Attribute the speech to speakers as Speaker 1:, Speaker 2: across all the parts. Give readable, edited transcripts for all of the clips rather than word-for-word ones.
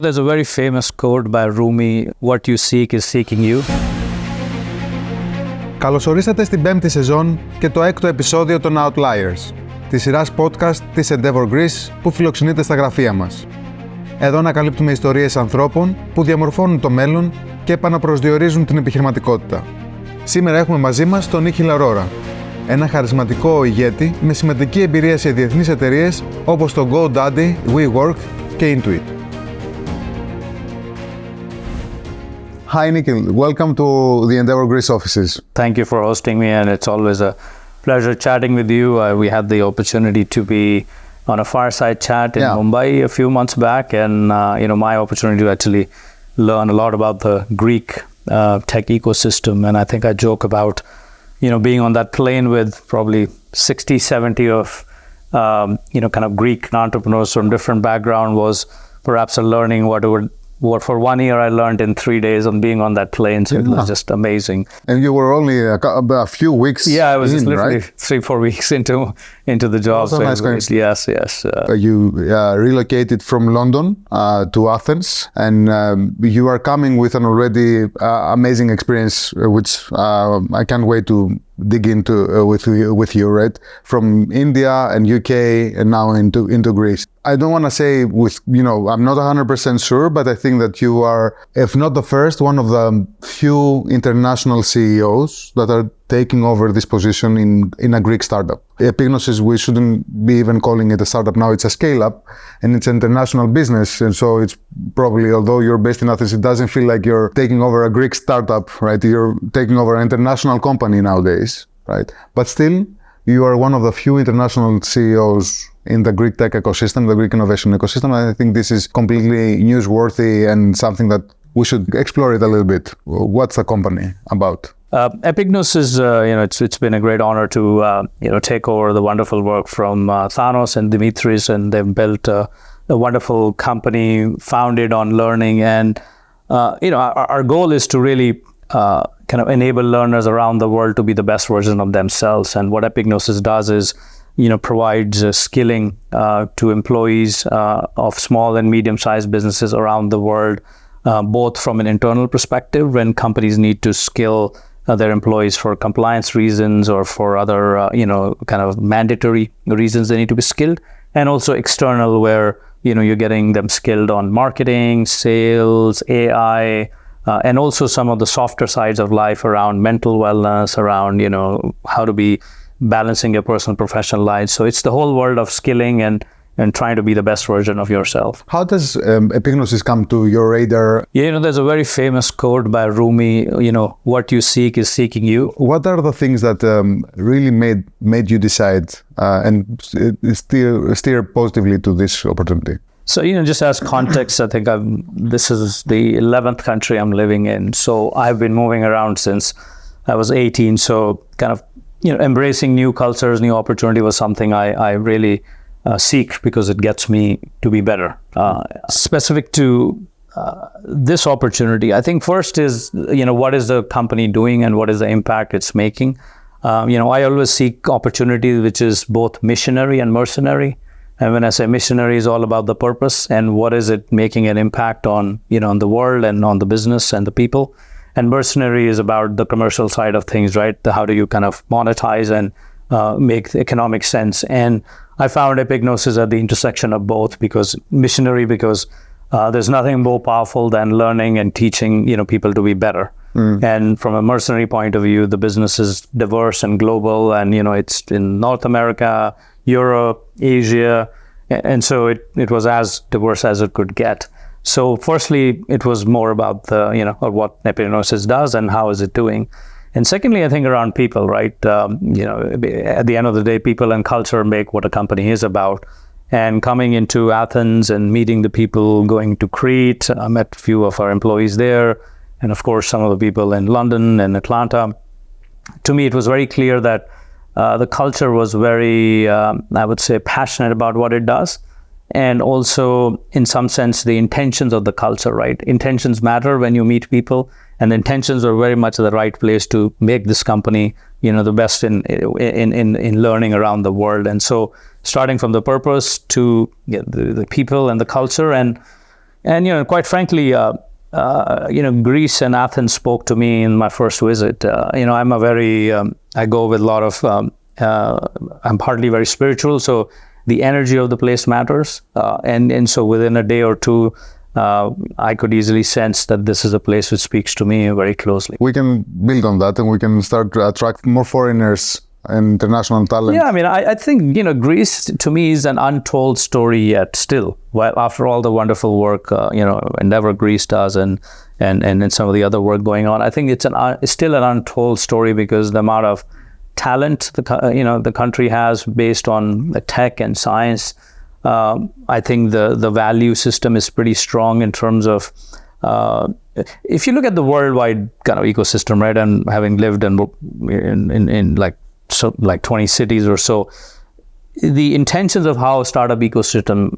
Speaker 1: There's a very famous quote by Rumi, what you seek is seeking you.
Speaker 2: Καλωσορίσατε στην πέμπτη σεζόν και το έκτο επεισόδιο των Outliers, της σειράς podcast της Endeavor Greece που φιλοξενείται στα γραφεία μας. Εδώ ανακαλύπτουμε ιστορίες ανθρώπων που διαμορφώνουν το μέλλον και επαναπροσδιορίζουν την επιχειρηματικότητα. Σήμερα έχουμε μαζί μας τον Nikhil Arora, ένα χαρισματικό ηγέτη με σημαντική εμπειρία σε διεθνείς εταιρείες όπως το GoDaddy, WeWork και Intuit. Hi Nikhil, welcome to the Endeavor Greece offices.
Speaker 1: Thank you for hosting me, and it's always a pleasure chatting with you. We had the opportunity to be on a fireside chat in Mumbai a few months back, and my opportunity to actually learn a lot about the Greek tech ecosystem. And I think I joke about being on that plane with probably 60, 70 of kind of Greek entrepreneurs from different background was perhaps a learning what for 1 year I learned in 3 days on being on that plane. So it was just amazing.
Speaker 2: And you were only a few weeks.
Speaker 1: Yeah, I was just literally
Speaker 2: right?
Speaker 1: 3-4 weeks into the job.
Speaker 2: So nice.
Speaker 1: Yes.
Speaker 2: You relocated from London to Athens, and you are coming with an already amazing experience, which I can't wait to dig into with you, right? From India and UK and now into Greece. I don't want to say I'm not 100% sure, but I think that you are, if not the first, one of the few international CEOs that are taking over this position in a Greek startup. Epignosis, we shouldn't be even calling it a startup now, it's a scale-up, and it's an international business, and so it's probably, although you're based in Athens, it doesn't feel like you're taking over a Greek startup, right? You're taking over an international company nowadays, right? But still, you are one of the few international CEOs in the Greek tech ecosystem, the Greek innovation ecosystem. I think this is completely newsworthy and something that we should explore it a little bit. What's the company about?
Speaker 1: Epignosis, it's been a great honor to take over the wonderful work from Thanos and Dimitris, and they've built a wonderful company founded on learning. And our goal is to really kind of enable learners around the world to be the best version of themselves. And what Epignosis does is provides skilling to employees of small and medium-sized businesses around the world, both from an internal perspective when companies need to skill their employees for compliance reasons or for other kind of mandatory reasons they need to be skilled, and also external where you're getting them skilled on marketing, sales, AI, and also some of the softer sides of life around mental wellness, around how to be balancing your personal professional life. So it's the whole world of skilling and trying to be the best version of yourself.
Speaker 2: How does Epignosis come to your radar?
Speaker 1: There's a very famous quote by Rumi, what you seek is seeking you.
Speaker 2: What are the things that really made you decide and steer positively to this opportunity?
Speaker 1: So, just as context, I think this is the 11th country I'm living in. So I've been moving around since I was 18. So kind of, embracing new cultures, new opportunity was something I really seek because it gets me to be better. Specific to this opportunity, I think first is, what is the company doing and what is the impact it's making? I always seek opportunities which is both missionary and mercenary. And when I say missionary, is all about the purpose and what is it making an impact on, on the world and on the business and the people. And mercenary is about the commercial side of things, right? How do you kind of monetize and make economic sense? And I found Epignosis at the intersection of both, because missionary, because there's nothing more powerful than learning and teaching, people to be better. And from a mercenary point of view, the business is diverse and global, and it's in North America, Europe, Asia, and so it was as diverse as it could get. So firstly, it was more about or what Epignosis does and how is it doing. And secondly, I think around people, right? At the end of the day, people and culture make what a company is about. And coming into Athens and meeting the people, going to Crete, I met a few of our employees there, and of course some of the people in London and Atlanta. To me, it was very clear that the culture was very, I would say, passionate about what it does. And also, in some sense, the intentions of the culture, right? Intentions matter when you meet people, and the intentions are very much the right place to make this company, the best in learning around the world. And so, starting from the purpose to the people and the culture, and And, quite frankly, Greece and Athens spoke to me in my first visit. I'm I go with a lot of, I'm partly very spiritual, so the energy of the place matters. And so within a day or two, I could easily sense that this is a place which speaks to me very closely.
Speaker 2: We can build on that and we can start to attract more foreigners and international talent.
Speaker 1: Yeah, I think, Greece to me is an untold story yet still. Well, after all the wonderful work, Endeavor Greece does and some of the other work going on, I think it's still an untold story because the amount of talent the country has based on the tech and science. I think the value system is pretty strong in terms of if you look at the worldwide kind of ecosystem, right? And having lived in like 20 cities or so, the intentions of how a startup ecosystem,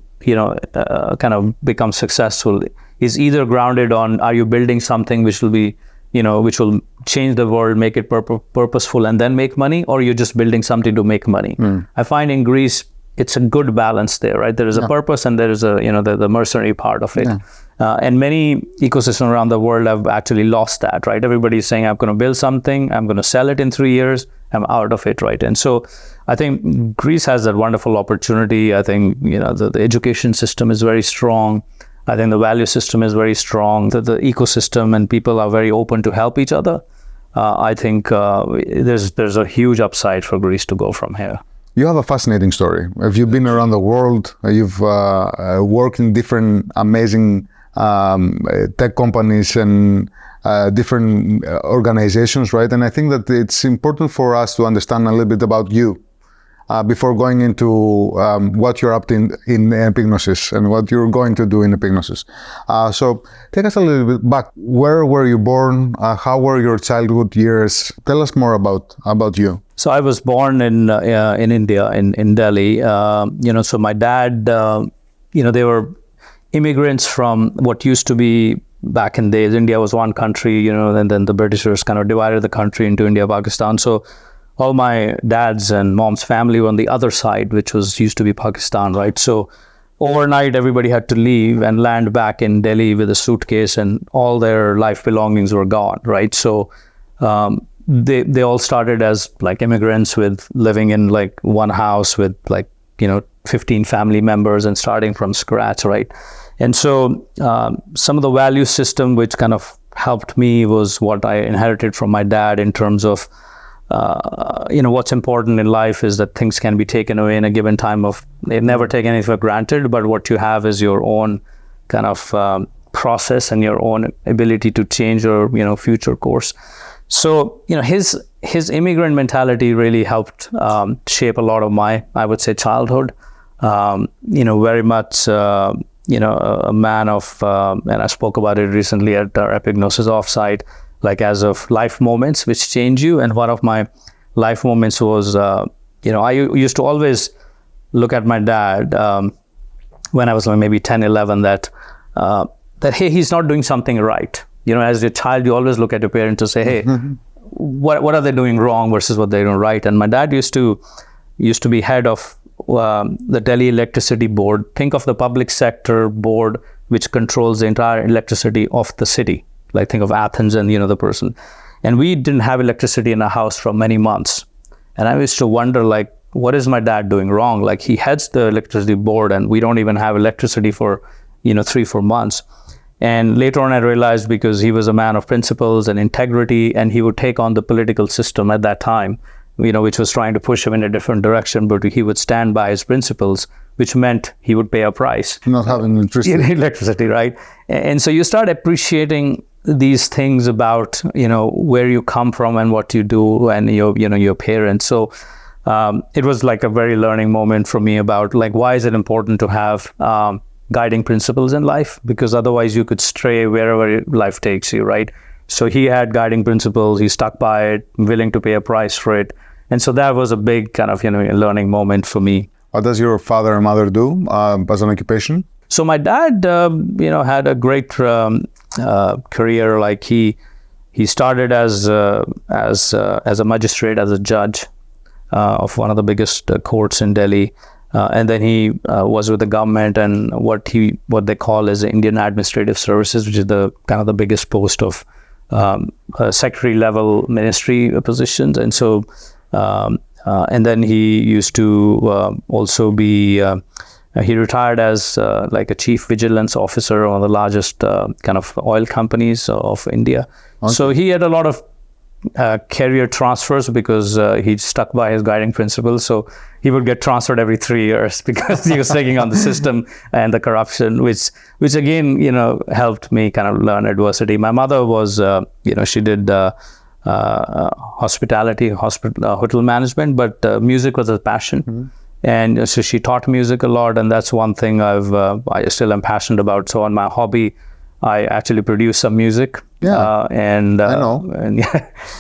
Speaker 1: kind of becomes successful is either grounded on, are you building something which will be, which will change the world, make it purposeful and then make money, or you're just building something to make money. I find in Greece, it's a good balance there, right? There is a purpose and there is the mercenary part of it. And many ecosystems around the world have actually lost that, right? Everybody's saying, I'm going to build something, I'm going to sell it in 3 years, I'm out of it, right? And so I think Greece has that wonderful opportunity. I think, the education system is very strong. I think the value system is very strong. The ecosystem and people are very open to help each other. I think there's a huge upside for Greece to go from here.
Speaker 2: You have a fascinating story. Have you been around the world? You've worked in different amazing tech companies and different organizations, right? And I think that it's important for us to understand a little bit about you before going into what you're up to in Epignosis and what you're going to do in Epignosis. So take us a little bit back. Where were you born? How were your childhood years? Tell us more about you.
Speaker 1: So I was born in India, in Delhi. So my dad, they were immigrants from what used to be back in days. India was one country, and then the Britishers kind of divided the country into India, Pakistan. So all my dad's and mom's family were on the other side, which used to be Pakistan, right? So overnight, everybody had to leave and land back in Delhi with a suitcase, and all their life belongings were gone, right? So they all started as like immigrants with living in like one house with 15 family members and starting from scratch, right? And so some of the value system which kind of helped me was what I inherited from my dad in terms of what's important in life is that things can be taken away in a given time they never take anything for granted, but what you have is your own kind of process and your own ability to change your future course. So his immigrant mentality really helped shape a lot of my, I would say, childhood. Very much a man of and I spoke about it recently at our Epignosis offsite, like as of life moments which change you. And one of my life moments was I used to always look at my dad when I was maybe 10, 11 that hey, he's not doing something right. As a child, you always look at your parents to say, hey, what are they doing wrong versus what they're doing right? And my dad used to be head of the Delhi Electricity Board. Think of the public sector board which controls the entire electricity of the city. Like think of Athens and the person. And we didn't have electricity in our house for many months. And I used to wonder, like, what is my dad doing wrong? Like, he heads the electricity board and we don't even have electricity for 3-4 months. And later on, I realized because he was a man of principles and integrity, and he would take on the political system at that time, which was trying to push him in a different direction, but he would stand by his principles, which meant he would pay a price.
Speaker 2: Not having
Speaker 1: electricity, right? And so you start appreciating these things about, where you come from and what you do and your parents. So it was like a very learning moment for me about like, why is it important to have guiding principles in life, because otherwise you could stray wherever life takes you, right? So he had guiding principles, he stuck by it, willing to pay a price for it. And so that was a big kind of, learning moment for me.
Speaker 2: What does your father and mother do as an occupation?
Speaker 1: So my dad, had a great career. Like he started as a magistrate, as a judge of one of the biggest courts in Delhi. And then he was with the government and what they call as the Indian Administrative Services, which is the kind of the biggest post of secretary level ministry positions. And so, and then he used to also be, he retired as like a chief vigilance officer on the largest kind of oil companies of India. Okay. So he had a lot of career transfers because he stuck by his guiding principles. So he would get transferred every 3 years because he was taking on the system and the corruption, which again, helped me kind of learn adversity. My mother was, she did hospitality, hotel management, but music was a passion. Mm-hmm. And so she taught music a lot, and that's one thing I still am passionate about. So on my hobby, I actually produce some music.
Speaker 2: Yeah,
Speaker 1: I know.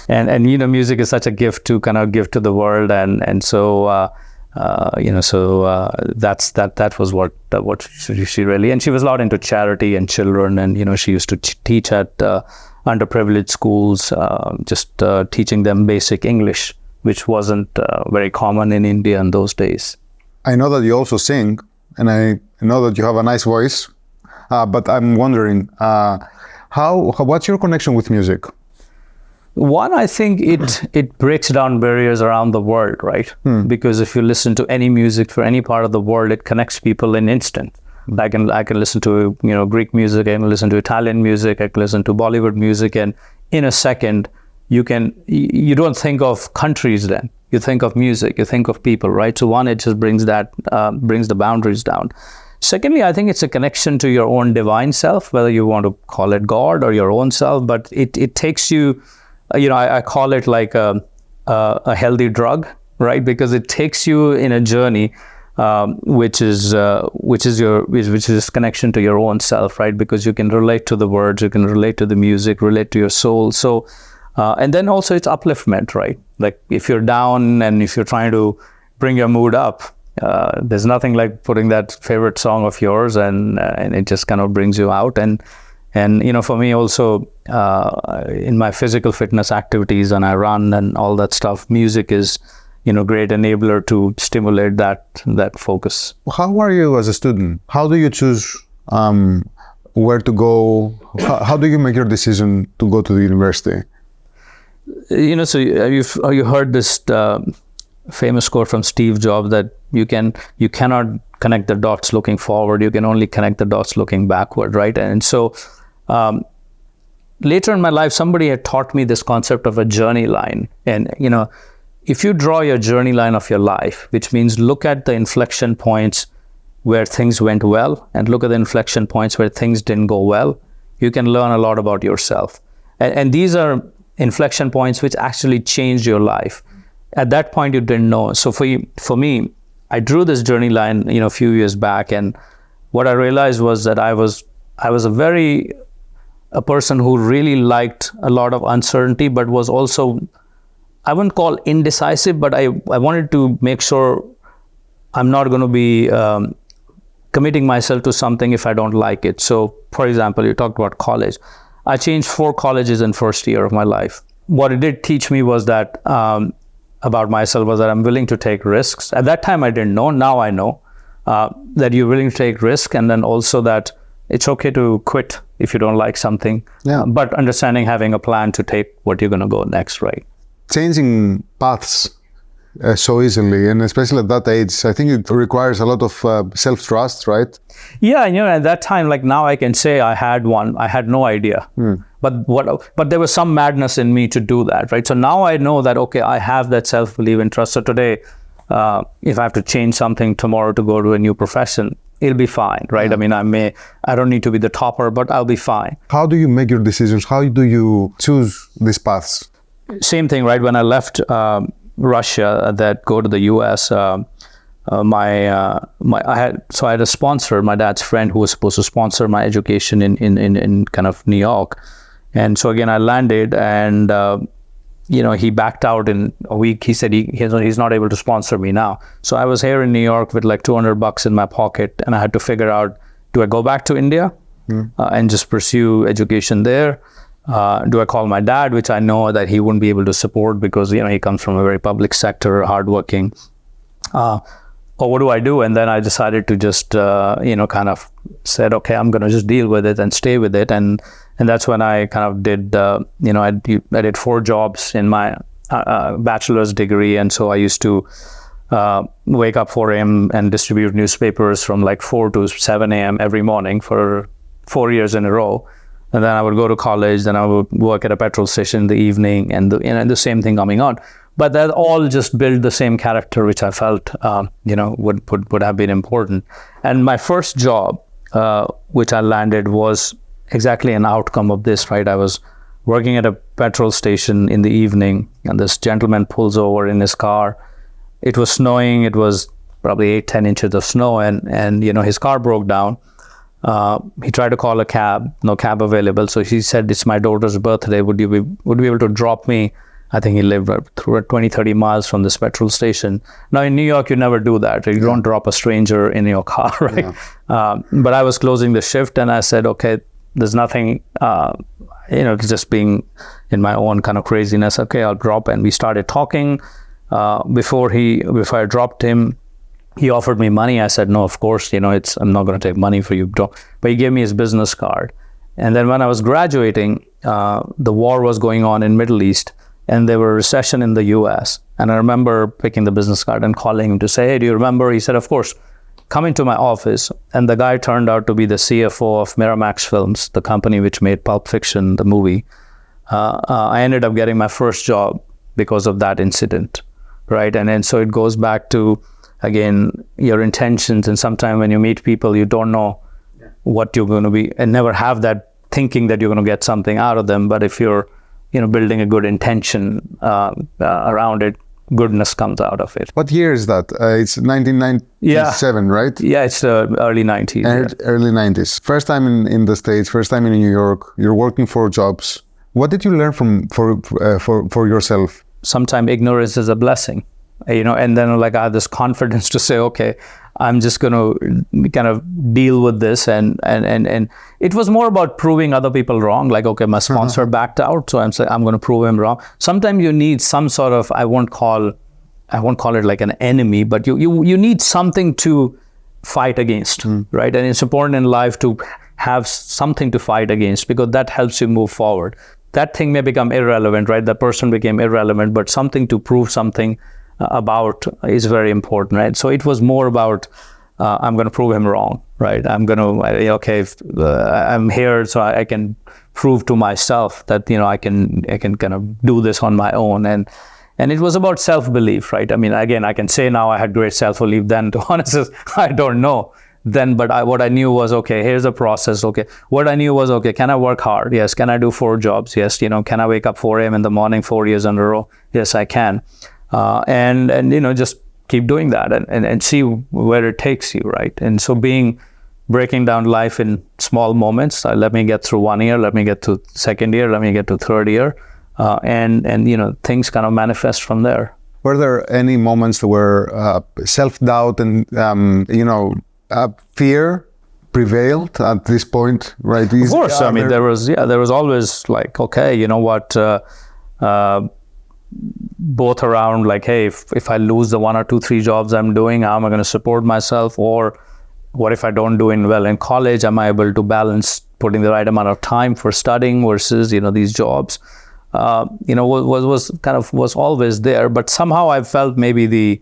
Speaker 1: And music is such a gift to kind of give to the world, and so that was what she really. And she was a lot into charity and children, and she used to teach at underprivileged schools, just teaching them basic English, which wasn't very common in India in those days.
Speaker 2: I know that you also sing, and I know that you have a nice voice, but I'm wondering, what's your connection with music?
Speaker 1: One, I think it breaks down barriers around the world, right? Because if you listen to any music for any part of the world, it connects people in instant. I can listen to Greek music, I can listen to Italian music, I can listen to Bollywood music, and in a second, you don't think of countries then. You think of music, you think of people, right? So one, it just brings the boundaries down. Secondly, I think it's a connection to your own divine self, whether you want to call it God or your own self, but it takes you, I call it like a healthy drug, right? Because it takes you in a journey, which is this connection to your own self, right? Because you can relate to the words, you can relate to the music, relate to your soul. So, and then also it's upliftment, right? Like if you're down and if you're trying to bring your mood up, there's nothing like putting that favorite song of yours and it just kind of brings you out. And for me also, in my physical fitness activities and I run and all that stuff, music is, great enabler to stimulate that focus.
Speaker 2: How are you as a student? How do you choose where to go? How do you make your decision to go to the university?
Speaker 1: So you heard this famous quote from Steve Jobs that you cannot connect the dots looking forward, you can only connect the dots looking backward, right? And so later in my life, somebody had taught me this concept of a journey line. And if you draw your journey line of your life, which means look at the inflection points where things went well and look at the inflection points where things didn't go well, you can learn a lot about yourself. And these are inflection points which actually changed your life. At that point, you didn't know. So for me, I drew this journey line, a few years back, and what I realized was that I was a person who really liked a lot of uncertainty, but was also, I wouldn't call indecisive, but I wanted to make sure I'm not going to be committing myself to something if I don't like it. So, for example, you talked about college. I changed 4 colleges in first year of my life. What it did teach me was that about myself was that I'm willing to take risks. At that time, I didn't know. Now I know that you're willing to take risk, and then also that it's okay to quit if you don't like something. Yeah. But understanding, having a plan to take what you're going to go next, right?
Speaker 2: Changing paths so easily, and especially at that age, I think it requires a lot of self-trust, right?
Speaker 1: Yeah, at that time, like now I can say I had no idea. But there was some madness in me to do that, right? So now I know that, okay, I have that self-belief and trust. So today, if I have to change something tomorrow to go to a new profession, it'll be fine, right? Yeah. I mean, I don't need to be the topper, but I'll be fine.
Speaker 2: How do you make your decisions? How do you choose these paths?
Speaker 1: Same thing, right? When I left Russia, that go to the US, I had a sponsor, my dad's friend, who was supposed to sponsor my education in kind of New York. And so again, I landed and, he backed out in a week. He said he's not able to sponsor me now. So I was here in New York with like $200 in my pocket, and I had to figure out, do I go back to India and just pursue education there? Do I call my dad, which I know that he wouldn't be able to support because, he comes from a very public sector, hardworking. oh, what do I do? And then I decided to just, kind of said, okay, I'm going to just deal with it and stay with it. And that's when I kind of did, I did 4 jobs in my bachelor's degree. And so I used to wake up 4 a.m. and distribute newspapers from like 4 to 7 a.m. every morning for 4 years in a row. And then I would go to college, then I would work at a petrol station in the evening, and the same thing coming on. But that all just built the same character, which I felt, would have been important. And my first job, which I landed, was exactly an outcome of this, right? I was working at a petrol station in the evening, and this gentleman pulls over in his car. It was snowing. It was probably 8-10 inches of snow, and his car broke down. He tried to call a cab, no cab available. So he said, it's my daughter's birthday. Would you be able to drop me? I think he lived through 20-30 miles from this petrol station. Now in New York, you never do that. You don't drop a stranger in your car, right? Yeah. But I was closing the shift, and I said, okay, there's nothing, just being in my own kind of craziness. Okay, I'll drop. And we started talking. Before I dropped him, he offered me money. I said, no, of course, I'm not going to take money for you. But he gave me his business card. And then when I was graduating, the war was going on in Middle East, and there were a recession in the US. And I remember picking the business card and calling him to say, hey, do you remember? He said, of course, come into my office. And the guy turned out to be the CFO of Miramax Films, the company which made Pulp Fiction, the movie. I ended up getting my first job because of that incident, right? And so it goes back to, again, your intentions. And sometimes when you meet people, you don't know what you're going to be, and never have that thinking that you're going to get something out of them. But if you're, building a good intention around it, goodness comes out of it.
Speaker 2: What year is that? It's 1997, right?
Speaker 1: Yeah, it's early 90s.
Speaker 2: Early 90s. First time in the States, first time in New York. You're working 4 jobs. What did you learn for yourself?
Speaker 1: Sometimes ignorance is a blessing. And then I had this confidence to say, okay, I'm just going to kind of deal with this. And it was more about proving other people wrong. Like, okay, my sponsor backed out, so I'm saying I'm going to prove him wrong. Sometimes you need some sort of, I won't call it like an enemy, but you need something to fight against, right? And it's important in life to have something to fight against, because that helps you move forward. That thing may become irrelevant, right? The person became irrelevant, but something to prove something about is very important, right? So it was more about I'm going to prove him wrong, right? I'm going to I'm here, so I can prove to myself that I can kind of do this on my own, and it was about self-belief, right? I mean, again, I can say now I had great self-belief then. To be honest, I don't know then, but what I knew was, okay, here's the process. Okay, what I knew was, okay, can I work hard? Yes. Can I do 4 jobs? Yes. Can I wake up 4 a.m. in the morning 4 years in a row? Yes, I can. And just keep doing that and see where it takes you, right? And so breaking down life in small moments. Let me get through 1 year, let me get to 2nd year, let me get to 3rd year, and things kind of manifest from there.
Speaker 2: Were there any moments where self-doubt and fear prevailed at this point, right?
Speaker 1: Of course, I mean there was always like, okay, you know what. Both around like, hey, if I lose the 1 or 2, 3 jobs I'm doing, how am I going to support myself? Or what if I don't do well in college? Am I able to balance putting the right amount of time for studying versus, these jobs? Was always there, but somehow I felt maybe the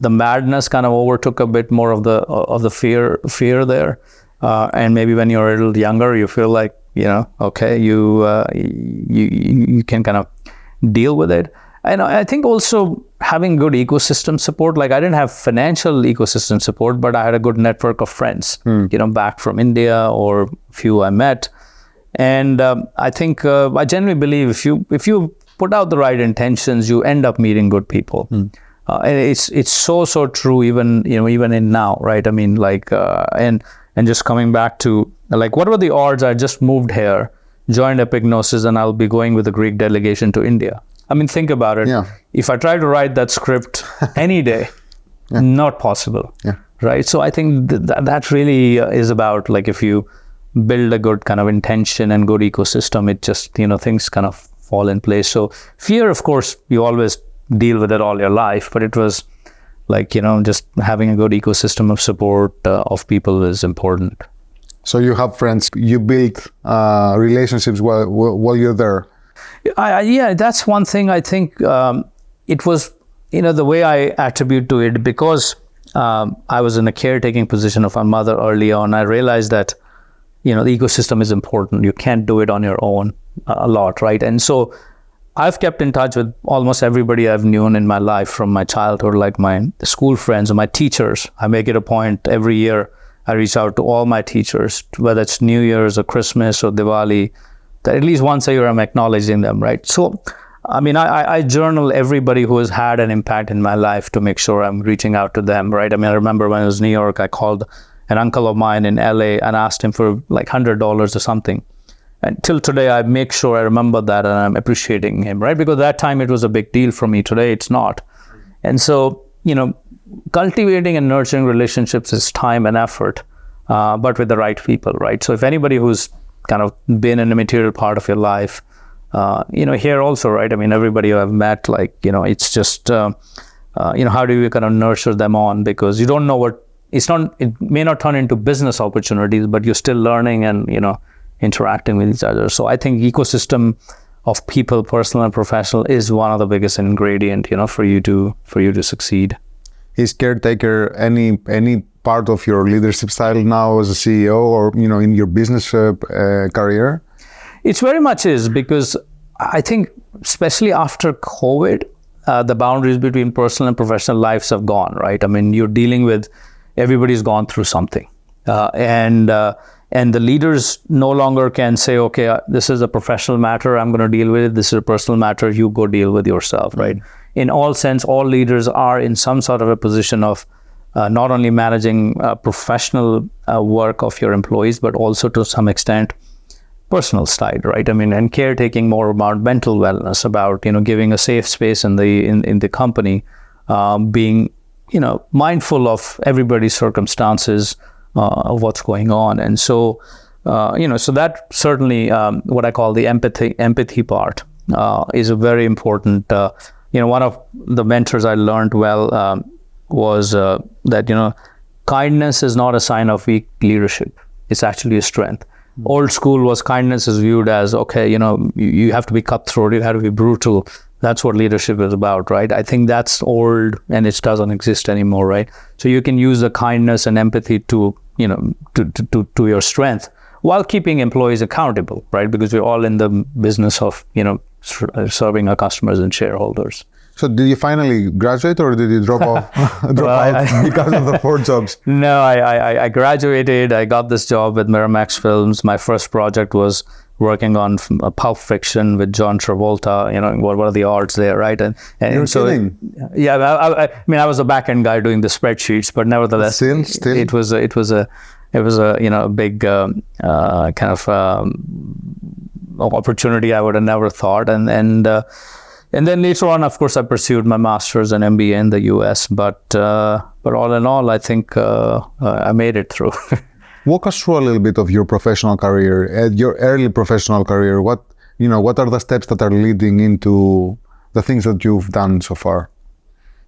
Speaker 1: madness kind of overtook a bit more of the fear there. And maybe when you're a little younger, you feel like, okay, you can kind of deal with it. And I think also having good ecosystem support, like I didn't have financial ecosystem support, but I had a good network of friends, back from India or few I met. And I think I genuinely believe if you put out the right intentions, you end up meeting good people. And it's so true even in now, right? I mean, like and just coming back to like, what were the odds I just moved here, joined Epignosis, and I'll be going with the Greek delegation to India? I mean, think about it. Yeah. If I try to write that script any day, not possible, right? So I think that really is about like, if you build a good kind of intention and good ecosystem, it just, things kind of fall in place. So fear, of course, you always deal with it all your life, but it was like, just having a good ecosystem of support of people is important.
Speaker 2: So you have friends, you build relationships while you're there.
Speaker 1: Yeah, that's one thing. I think it was, the way I attribute to it, because I was in a caretaking position of my mother early on. I realized that, the ecosystem is important. You can't do it on your own a lot, right? And so I've kept in touch with almost everybody I've known in my life from my childhood, like my school friends or my teachers. I make it a point every year I reach out to all my teachers, whether it's New Year's or Christmas or Diwali, that at least once a year I'm acknowledging them, right? So, I journal everybody who has had an impact in my life to make sure I'm reaching out to them, right? I remember when I was in New York, I called an uncle of mine in LA and asked him for like $100 or something. And till today, I make sure I remember that and I'm appreciating him, right? Because that time it was a big deal for me. Today, it's not. And so, cultivating and nurturing relationships is time and effort, but with the right people, right? So if anybody who's kind of been in a material part of your life, here also, right? Everybody who I've met, like, it's just, how do you kind of nurture them on? Because you don't know it may not turn into business opportunities, but you're still learning and, interacting with each other. So I think ecosystem of people, personal and professional, is one of the biggest ingredient, for you to succeed.
Speaker 2: Is caretaker any part of your leadership style now as a CEO or, in your business career?
Speaker 1: It very much is, because I think especially after COVID, the boundaries between personal and professional lives have gone, right? You're dealing with, everybody's gone through something. And the leaders no longer can say, okay, this is a professional matter, I'm going to deal with it. This is a personal matter, you go deal with yourself, right? In all sense, all leaders are in some sort of a position of not only managing professional work of your employees, but also to some extent personal side, right? And caretaking more about mental wellness, about, giving a safe space in the company, being, mindful of everybody's circumstances, of what's going on. And so, so that certainly, what I call the empathy part, is a very important, one of the mentors I learned well was that, kindness is not a sign of weak leadership. It's actually a strength. Old school was kindness is viewed as, okay, you have to be cutthroat, you have to be brutal. That's what leadership is about, right? I think that's old and it doesn't exist anymore, right? So you can use the kindness and empathy to your strength while keeping employees accountable, right? Because we're all in the business of, serving our customers and shareholders.
Speaker 2: So did you finally graduate or did you drop out because of the 4 jobs?
Speaker 1: No, I graduated. I got this job with Miramax Films. My first project was working on Pulp Fiction with John Travolta. What are the odds there, right? And
Speaker 2: You're
Speaker 1: so,
Speaker 2: kidding.
Speaker 1: Yeah, I was a back-end guy doing the spreadsheets, but nevertheless,
Speaker 2: Still,
Speaker 1: it was a big kind of opportunity I would have never thought. And then later on, of course, I pursued my master's and MBA in the US. But all in all, I think I made it through.
Speaker 2: Walk us through a little bit of your professional career, your early professional career. What are the steps that are leading into the things that you've done so far?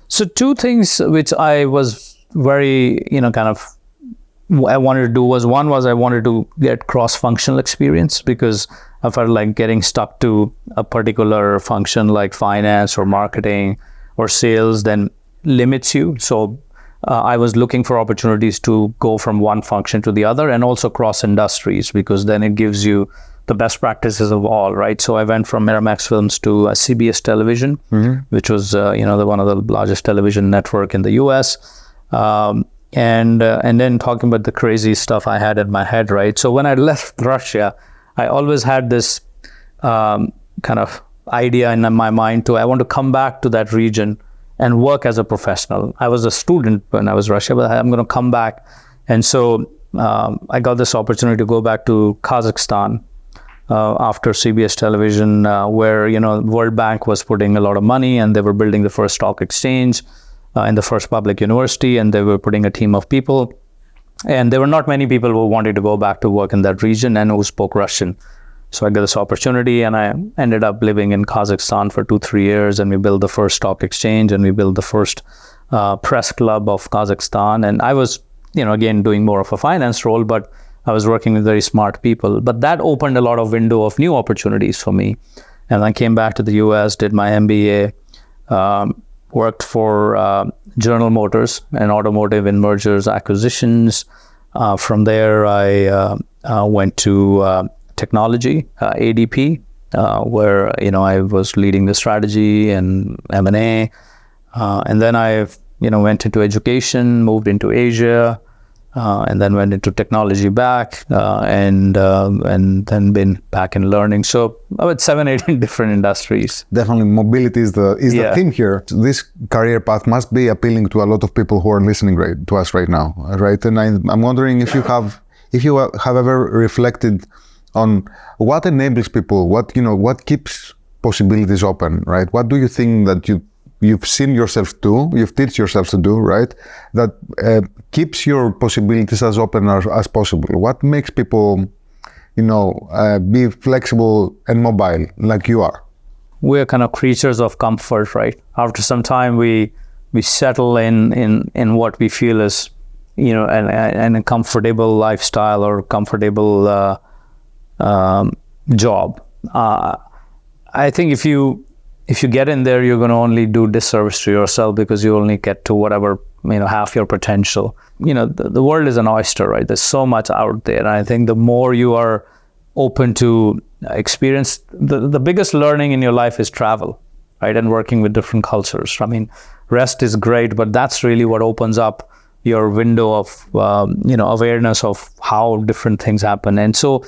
Speaker 1: So 2 things which I was very, I wanted to do was, one was I wanted to get cross-functional experience, because I felt like getting stuck to a particular function like finance or marketing or sales then limits you. So I was looking for opportunities to go from one function to the other, and also cross industries, because then it gives you the best practices of all, right? So I went from Miramax Films to CBS Television, which was one of the largest television network in the US. And then talking about the crazy stuff I had in my head, right? So when I left Russia, I always had this kind of idea in my mind I want to come back to that region and work as a professional. I was a student when I was in Russia, but I'm going to come back. And so I got this opportunity to go back to Kazakhstan after CBS Television, where, World Bank was putting a lot of money and they were building the first stock exchange and the first public university, and they were putting a team of people. And there were not many people who wanted to go back to work in that region and who spoke Russian. So I got this opportunity, and I ended up living in Kazakhstan for 2-3 years, and we built the first stock exchange, and we built the first press club of Kazakhstan. And I was, again, doing more of a finance role, but I was working with very smart people. But that opened a lot of window of new opportunities for me. And I came back to the US, did my MBA, worked for General Motors and automotive in mergers, acquisitions. From there, I went to technology, ADP, where I was leading the strategy and M&A. And then I went into education, moved into Asia, and then went into technology back, and then been back in learning. So about 7-8 different industries.
Speaker 2: Definitely, mobility is the theme here. This career path must be appealing to a lot of people who are listening to us right now, right? And I'm wondering if you have ever reflected on what enables people, what keeps possibilities open, right? What do you think that you've seen yourself do, you've taught yourself to do, right? That keeps your possibilities as open as possible. What makes people, be flexible and mobile like you are?
Speaker 1: We're kind of creatures of comfort, right? After some time, we settle in what we feel is, a comfortable lifestyle or comfortable job. I think if you get in there, you're going to only do disservice to yourself, because you only get to whatever, half your potential. The world is an oyster, right? There's so much out there. And I think the more you are open to experience, the biggest learning in your life is travel, right? And working with different cultures. I mean, rest is great, but that's really what opens up your window of, awareness of how different things happen. And so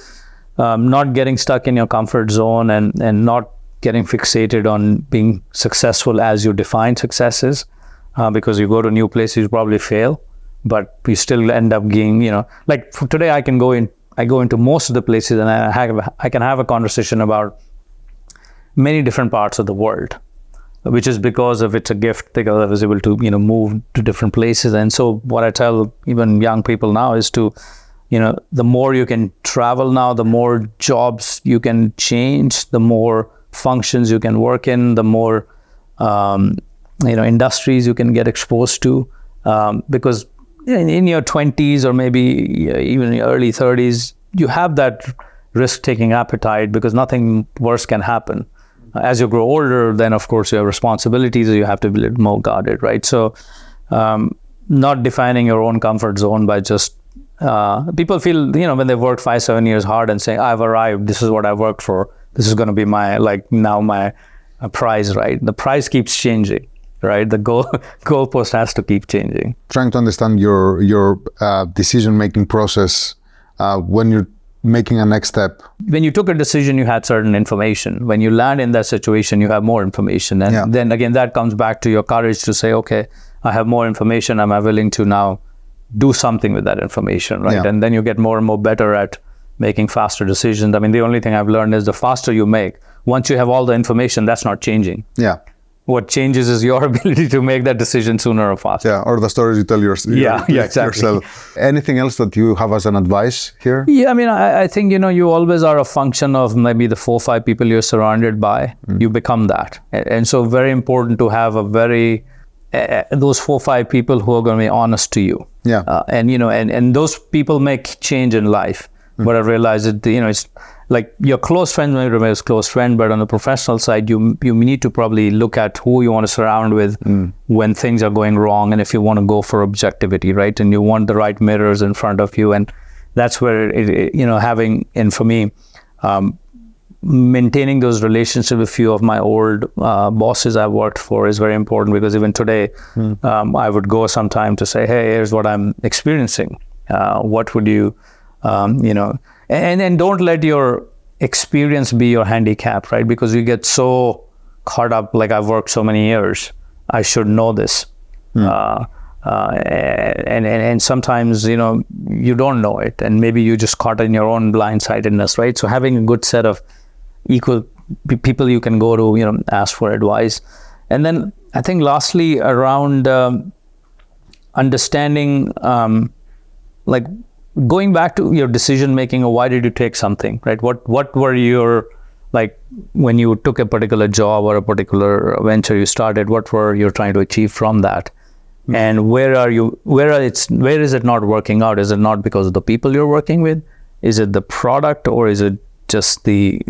Speaker 1: not getting stuck in your comfort zone and not getting fixated on being successful as you define success is, because you go to new places, you probably fail, but you still end up getting, like today I go into most of the places, and I can have a conversation about many different parts of the world, which is because of it's a gift, because I was able to, move to different places. And so what I tell even young people now is to, the more you can travel now, the more jobs you can change, the more functions you can work in, the more industries you can get exposed to, because in your 20s or maybe even your early 30s, you have that risk-taking appetite, because nothing worse can happen. As you grow older, then of course you have responsibilities, so you have to be a little more guarded, right? So not defining your own comfort zone by just people feel, when they've worked 5-7 years hard and say, I've arrived, this is what I worked for, this is going to be my prize, right? The prize keeps changing, right? The goalpost has to keep changing.
Speaker 2: Trying to understand your decision-making process when you're making a next step.
Speaker 1: When you took a decision, you had certain information. When you land in that situation, you have more information. And then again, that comes back to your courage to say, okay, I have more information. Am I willing to now do something with that information, right? Yeah. And then you get more and more better at making faster decisions. I mean, the only thing I've learned is the faster you make, once you have all the information, that's not changing.
Speaker 2: Yeah.
Speaker 1: What changes is your ability to make that decision sooner or faster.
Speaker 2: Yeah, or the stories you tell exactly. yourself. Anything else that you have as an advice here?
Speaker 1: Yeah, I mean, I think, you always are a function of maybe the 4 or 5 people you're surrounded by. You become that. And so very important to have those 4 or 5 people who are going to be honest to you.
Speaker 2: Yeah.
Speaker 1: And those people make change in life. But I realized that, it's like your close friend may remain as close friend, but on the professional side, you need to probably look at who you want to surround with when things are going wrong, and if you want to go for objectivity, right? And you want the right mirrors in front of you. And that's where, for me, maintaining those relationships with a few of my old bosses I worked for is very important, because even today, I would go sometime to say, hey, here's what I'm experiencing. What would you... and don't let your experience be your handicap, right? Because you get so caught up, like I've worked so many years, I should know this. And sometimes, you don't know it, and maybe you just caught in your own blindsidedness, right? So having a good set of equal people you can go to, ask for advice. And then I think lastly, around understanding, going back to your decision making, or why did you take something, right? What were your, like, when you took a particular job or a particular venture you started, what were you trying to achieve from that? And where is it not working out? Is it not because of the people you're working with? Is it the product, or is it just the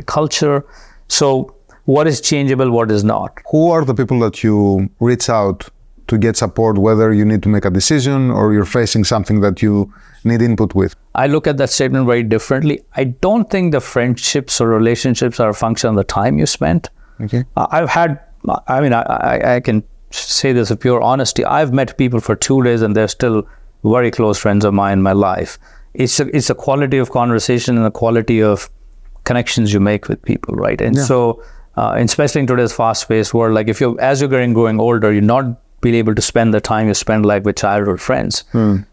Speaker 1: culture? So what is changeable, what is not?
Speaker 2: Who are the people that you reach out to get support, whether you need to make a decision or you're facing something that you need input with?
Speaker 1: I look at that statement very differently. I don't think the friendships or relationships are a function of the time you spent.
Speaker 2: Okay.
Speaker 1: I can say this with pure honesty. I've met people for 2 days and they're still very close friends of mine in my life. It's a quality of conversation and the quality of connections you make with people, right? And so, especially in today's fast-paced world, like as you're growing older, you're not be able to spend the time you spend like with childhood friends.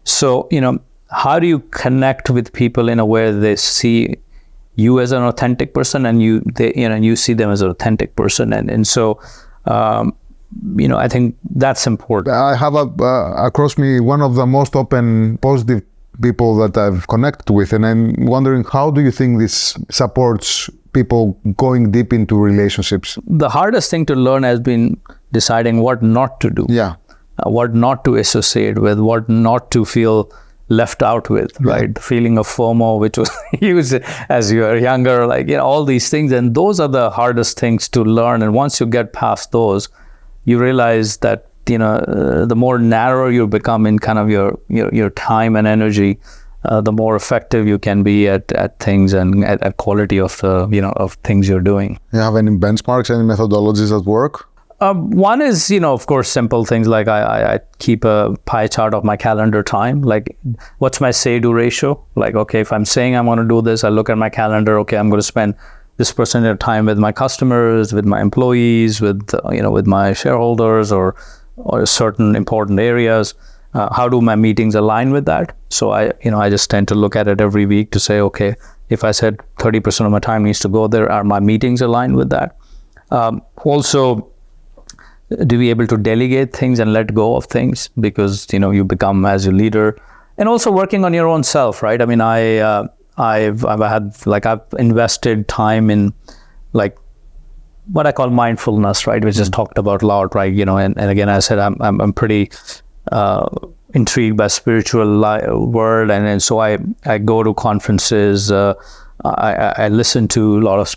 Speaker 1: So, how do you connect with people in a way they see you as an authentic person, and you see them as an authentic person, and so I think that's important.
Speaker 2: I have across me one of the most open, positive people that I've connected with, and I'm wondering, how do you think this supports people going deep into relationships?
Speaker 1: The hardest thing to learn has been deciding what not to do. What not to associate with, what not to feel left out with, right? The feeling of FOMO, which was used as you were younger, like, all these things. And those are the hardest things to learn. And once you get past those, you realize that, the more narrow you become in kind of your time and energy, the more effective you can be at things and at quality of of things you're doing.
Speaker 2: You have any benchmarks, any methodologies that work?
Speaker 1: One is, of course, simple things like I keep a pie chart of my calendar time. Like, what's my say-do ratio? Like, okay, if I'm saying I'm going to do this, I look at my calendar. Okay, I'm going to spend this percentage of time with my customers, with my employees, with my shareholders, or certain important areas. How do my meetings align with that? So I just tend to look at it every week to say, okay, if I said 30% of my time needs to go there, are my meetings aligned with that? Also, to be able to delegate things and let go of things, because you become as a leader, and also working on your own self, right? I mean, I've invested time in like what I call mindfulness, right? Which is talked about a lot, right? And again, I said I'm pretty intrigued by spiritual world, and so I go to conferences. I listen to a lot of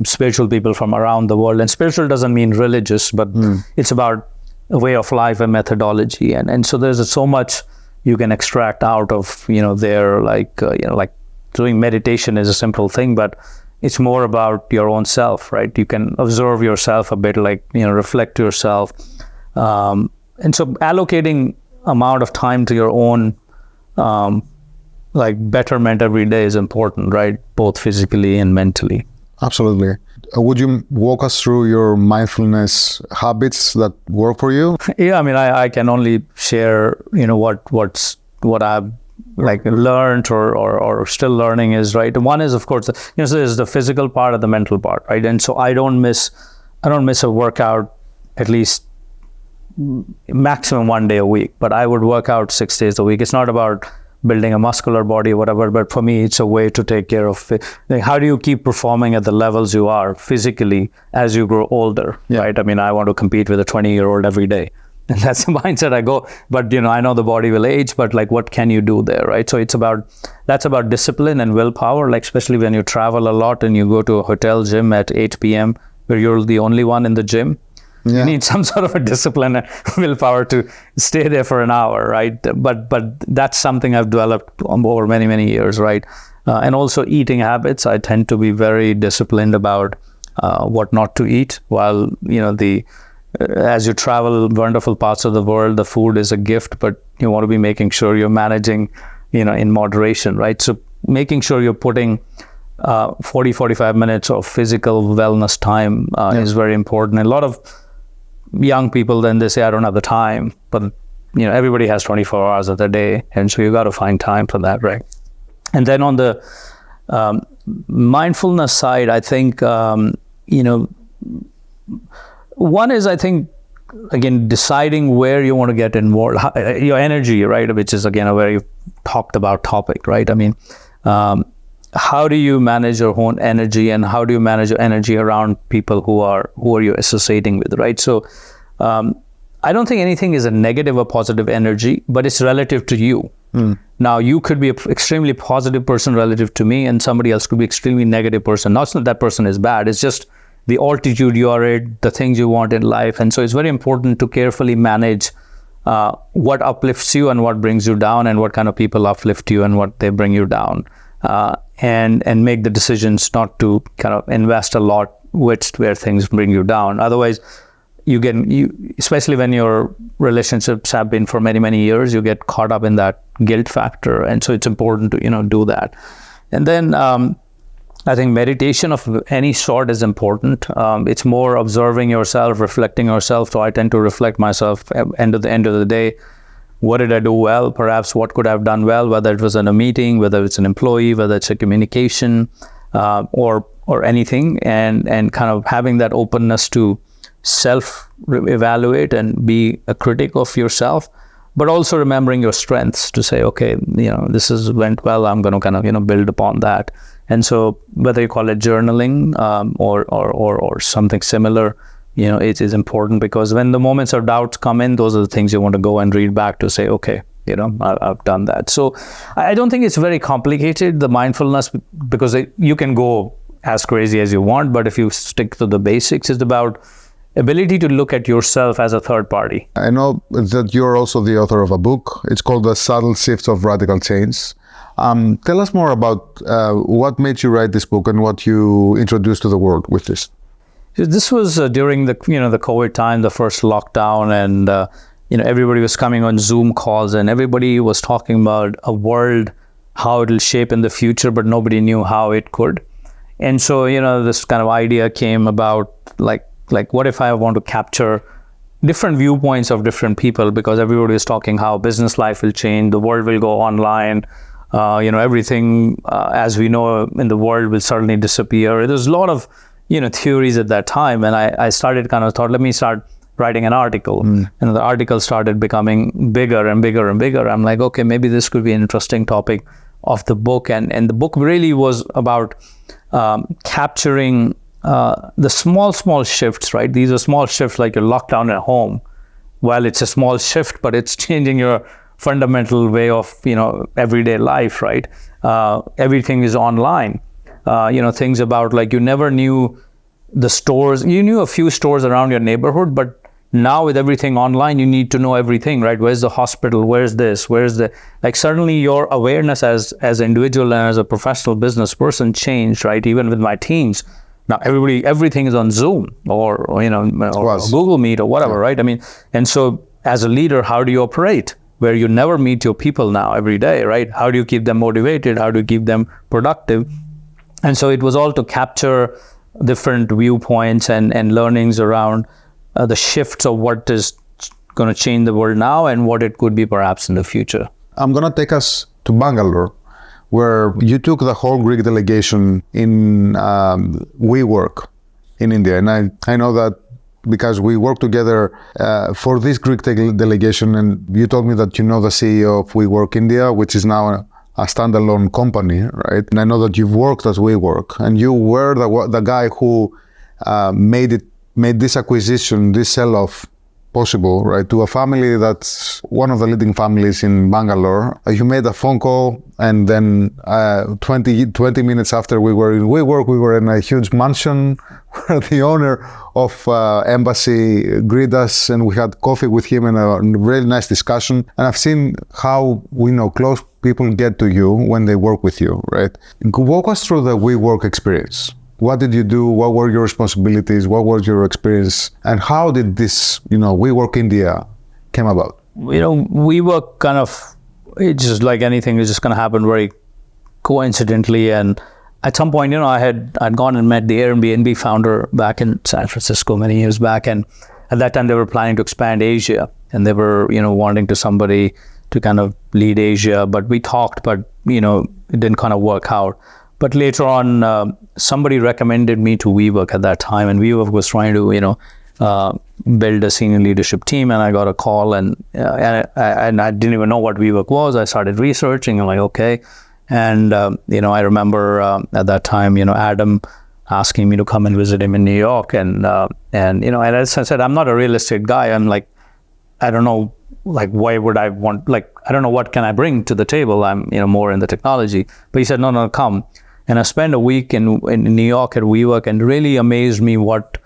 Speaker 1: spiritual people from around the world, and spiritual doesn't mean religious, but it's about a way of life and methodology, and so there's so much you can extract out of their like doing meditation is a simple thing, but it's more about your own self, right? You can observe yourself a bit, like reflect yourself, and so allocating amount of time to your own betterment every day is important, right? Both physically and mentally.
Speaker 2: Absolutely. Would you walk us through your mindfulness habits that work for you?
Speaker 1: Yeah, I mean, I can only share, what I've learned or still learning is, right? One is, of course, so there's the physical part and the mental part, right? And so I don't miss a workout at least maximum 1 day a week, but I would work out 6 days a week. It's not about building a muscular body or whatever, but for me, it's a way to take care of it. Like, how do you keep performing at the levels you are physically as you grow older, right? I mean, I want to compete with a 20-year-old every day. And that's the mindset I go, but I know the body will age, but what can you do there, right? So that's about discipline and willpower, especially when you travel a lot and you go to a hotel gym at 8 p.m. where you're the only one in the gym. You need some sort of a discipline and willpower to stay there for an hour, right? But that's something I've developed over many, many years, right? And also eating habits. I tend to be very disciplined about what not to eat. While, as you travel wonderful parts of the world, the food is a gift, but you want to be making sure you're managing, in moderation, right? So making sure you're putting 40-45 minutes of physical wellness time is very important. And a lot of young people, then they say, I don't have the time, but everybody has 24 hours of the day, and so you got to find time for that, right? And then on the mindfulness side, I think one is, I think, again, deciding where you want to get involved, your energy, right, which is again a very talked about topic, right? I mean, how do you manage your own energy, and how do you manage your energy around people who are you associating with, right? So I don't think anything is a negative or positive energy, but it's relative to you. Now, you could be an extremely positive person relative to me, and somebody else could be extremely negative person. Not that person is bad, it's just the altitude you are at, the things you want in life. And so it's very important to carefully manage what uplifts you and what brings you down, and what kind of people uplift you and what they bring you down. And make the decisions not to kind of invest a lot where things bring you down. Otherwise, especially when your relationships have been for many, many years, you get caught up in that guilt factor. And so it's important to, do that. And then I think meditation of any sort is important. It's more observing yourself, reflecting yourself. So I tend to reflect myself end of the day. What did I do well? Perhaps what could I have done well, whether it was in a meeting, whether it's an employee, whether it's a communication, or anything, and kind of having that openness to self-evaluate and be a critic of yourself, but also remembering your strengths to say, okay, this went well, I'm going to kind of, build upon that. And so whether you call it journaling or something similar, it is important, because when the moments of doubt come in, those are the things you want to go and read back to say, okay, I've done that. So I don't think it's very complicated, the mindfulness, because you can go as crazy as you want, but if you stick to the basics, it's about ability to look at yourself as a third party.
Speaker 2: I know that you're also the author of a book. It's called The Subtle Shifts of Radical Change. Tell us more about what made you write this book and what you introduced to the world with this.
Speaker 1: This was during the the COVID time, the first lockdown, and everybody was coming on Zoom calls, and everybody was talking about a world, how it'll shape in the future, but nobody knew how it could. And so this kind of idea came about, like what if I want to capture different viewpoints of different people, because everybody is talking how business life will change, the world will go online, everything as we know in the world will suddenly disappear. There's a lot of theories at that time, and I started thought, let me start writing an article. And the article started becoming bigger and bigger and bigger. I'm like, okay, maybe this could be an interesting topic of the book. And the book really was about capturing the small shifts, right? These are small shifts, like you're locked down at home. Well, it's a small shift, but it's changing your fundamental way of everyday life, right? Everything is online. Things about, like, you never knew the stores. You knew a few stores around your neighborhood, but now with everything online, you need to know everything, right? Where's the hospital? Where's this? Suddenly your awareness as an individual and as a professional business person changed, right? Even with my teams. Now everything is on Zoom or Google Meet or whatever, right? I mean, and so as a leader, how do you operate where you never meet your people now every day, right? How do you keep them motivated? How do you keep them productive? And so it was all to capture different viewpoints and learnings around the shifts of what is going to change the world now and what it could be perhaps in the future.
Speaker 2: I'm going to take us to Bangalore, where you took the whole Greek delegation in WeWork in India. And I know that because we worked together for this Greek delegation, and you told me that you know the CEO of WeWork India, which is now a standalone company, right? And I know that you've worked at WeWork, and you were the guy who made this acquisition, this sell-off possible, right? To a family that's one of the leading families in Bangalore. You made a phone call, and then 20 minutes after we were in WeWork, we were in a huge mansion where the owner of embassy greeted us, and we had coffee with him and a really nice discussion. And I've seen how close people get to you when they work with you, right? Walk us through the WeWork experience. What did you do? What were your responsibilities? What was your experience? And how did this, WeWork India came about?
Speaker 1: WeWork it's just like anything, it's just going to happen very coincidentally. And at some point, I'd gone and met the Airbnb founder back in San Francisco many years back. And at that time, they were planning to expand Asia. And they were, wanting somebody to kind of lead Asia. But we talked, but, it didn't kind of work out. But later on, somebody recommended me to WeWork at that time, and WeWork was trying to, build a senior leadership team, and I got a call, and I didn't even know what WeWork was. I started researching. I'm like, okay. And, I remember at that time, Adam asking me to come and visit him in New York. And as I said, I'm not a real estate guy. I'm like, I don't know, like, why would I want, like, I don't know what can I bring to the table. I'm, more in the technology. But he said, no, come. And I spent a week in New York at WeWork, and really amazed me what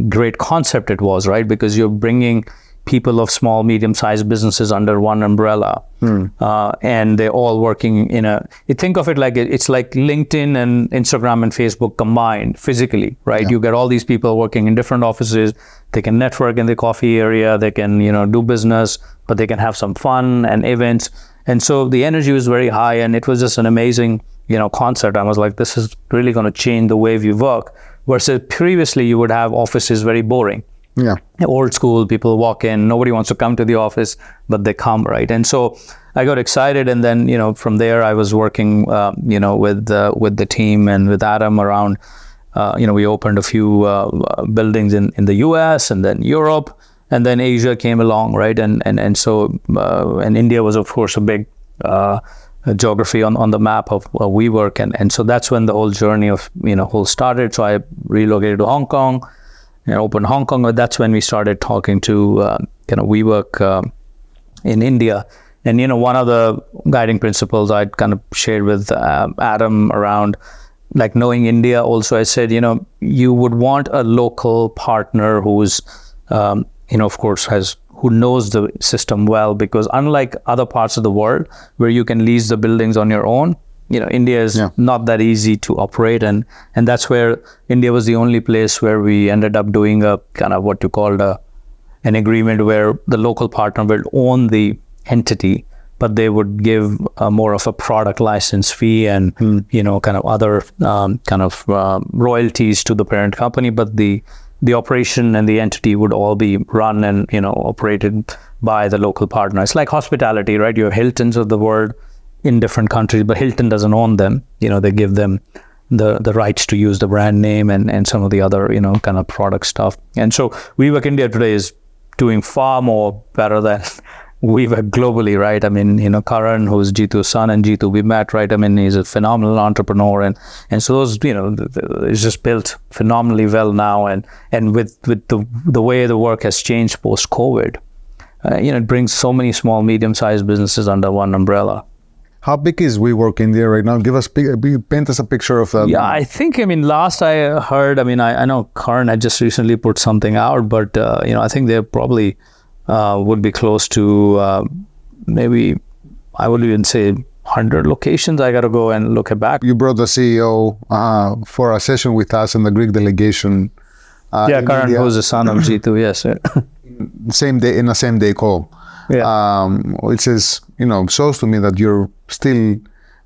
Speaker 1: great concept it was, right? Because you're bringing people of small, medium-sized businesses under one umbrella, and they're all working you think of it like it's like LinkedIn and Instagram and Facebook combined physically, right? Yeah. You get all these people working in different offices. They can network in the coffee area. They can, do business, but they can have some fun and events. And so the energy was very high, and it was just an amazing, concept. I was like, this is really going to change the way we work. Versus previously, you would have offices very boring. Yeah. Old school, people walk in, nobody wants to come to the office, but they come, right? And so I got excited, and then, from there I was working, with the team and with Adam around, we opened a few buildings in the US, and then Europe, and then Asia came along, right? And so India was, of course, a big geography on the map of WeWork, and so that's when the whole journey of whole started. So I relocated to Hong Kong and opened Hong Kong. But that's when we started talking to WeWork in India. And one of the guiding principles I kind of shared with Adam around, like, knowing India also, I said, you would want a local partner who's of course who knows the system well, because unlike other parts of the world where you can lease the buildings on your own, India is not that easy to operate. And that's where India was the only place where we ended up doing a kind of what you called an agreement where the local partner will own the entity, but they would give more of a product license fee and, kind of other royalties to the parent company. But the operation and the entity would all be run and, operated by the local partner. It's like hospitality, right? You have Hiltons of the world in different countries, but Hilton doesn't own them. They give them the rights to use the brand name and some of the other, kind of product stuff. And so WeWork India today is doing far more better than WeWork globally, right? I mean, Karan, who's Jeetu's son, and Jeetu, we met, right? I mean, he's a phenomenal entrepreneur, and so those, it's just built phenomenally well now, and with the way the work has changed post-COVID, it brings so many small, medium-sized businesses under one umbrella.
Speaker 2: How big is WeWork India right now? Paint us a picture of that.
Speaker 1: Yeah, I think, last I heard, I know Karan had just recently put something out, but, I think they're probably would be close to maybe, I would even say 100 locations. I got to go and look it back.
Speaker 2: You brought the CEO for a session with us in the Greek delegation.
Speaker 1: Karan, who's the son of Jeetu, yes.
Speaker 2: Same day, in a same day call. Yeah. It says, shows to me that you're still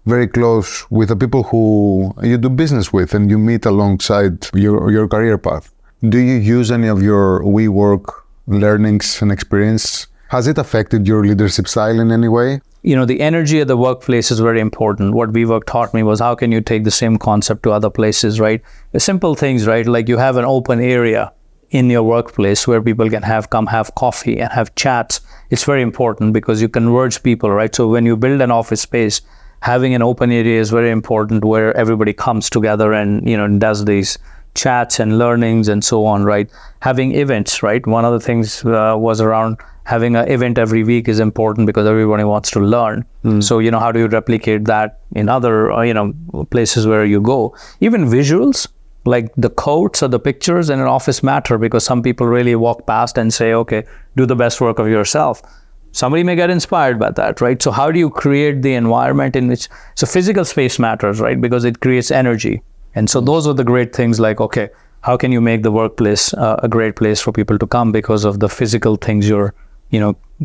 Speaker 2: very close with the people who you do business with and you meet alongside your career path. Do you use any of your WeWork learnings and experience? Has it affected your leadership style in any way?
Speaker 1: The energy at the workplace is very important. What WeWork taught me was how can you take the same concept to other places, right? The simple things, right? Like you have an open area in your workplace where people can come have coffee and have chats. It's very important because you converge people, right? So when you build an office space, having an open area is very important where everybody comes together and, does these chats and learnings and so on, right? Having events, right? One of the things was around having an event every week is important because everybody wants to learn. So, how do you replicate that in other, places where you go? Even visuals, like the quotes or the pictures in an office matter because some people really walk past and say, okay, do the best work of yourself. Somebody may get inspired by that, right? So how do you create the environment in which, so physical space matters, right? Because it creates energy. And so those are the great things like, okay, how can you make the workplace a great place for people to come because of the physical things you're,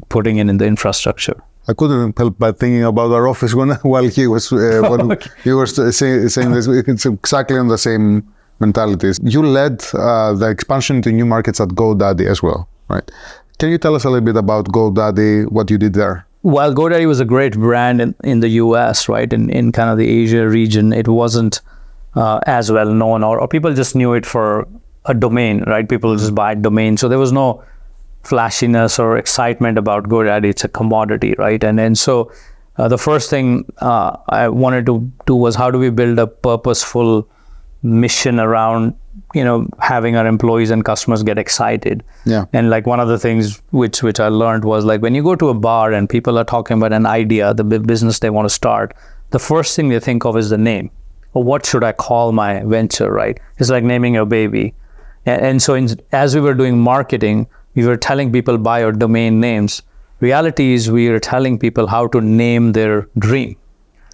Speaker 1: putting in the infrastructure?
Speaker 2: I couldn't help but thinking about our office while he was he was saying this. It's exactly on the same mentalities. You led the expansion to new markets at GoDaddy as well, right? Can you tell us a little bit about GoDaddy, what you did there?
Speaker 1: Well, GoDaddy was a great brand in the US, right? In kind of the Asia region, it wasn't as well known, or people just knew it for a domain, right? People just buy domain. So there was no flashiness or excitement about GoDaddy. It's a commodity, right? And so the first thing I wanted to do was, how do we build a purposeful mission around, having our employees and customers get excited.
Speaker 2: Yeah.
Speaker 1: And like one of the things which I learned was, like, when you go to a bar and people are talking about an idea, the business they want to start, the first thing they think of is the name. Or what should I call my venture, right? It's like naming your baby. And so as we were doing marketing, we were telling people buy your domain names. Reality is we are telling people how to name their dream.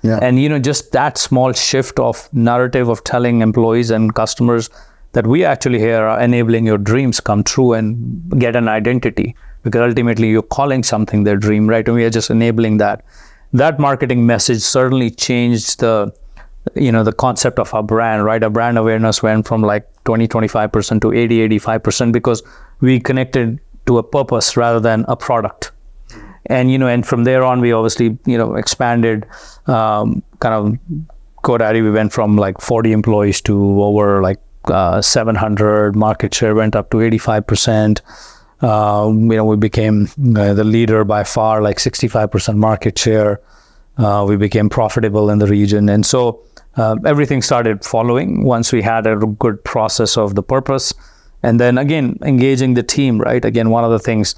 Speaker 2: Yeah.
Speaker 1: And just that small shift of narrative of telling employees and customers that we actually here are enabling your dreams come true and get an identity, because ultimately you're calling something their dream, right? And we are just enabling that. That marketing message certainly changed the concept of our brand, right? Our brand awareness went from like 20-25% to 80-85% because we connected to a purpose rather than a product. And from there on, we obviously expanded. Kind of GoDaddy, we went from like 40 employees to over like 700. Market share went up to 85%. We became the leader by far, like 65% market share. We became profitable in the region, and so everything started following once we had a good process of the purpose. And then again, engaging the team, right? Again, one of the things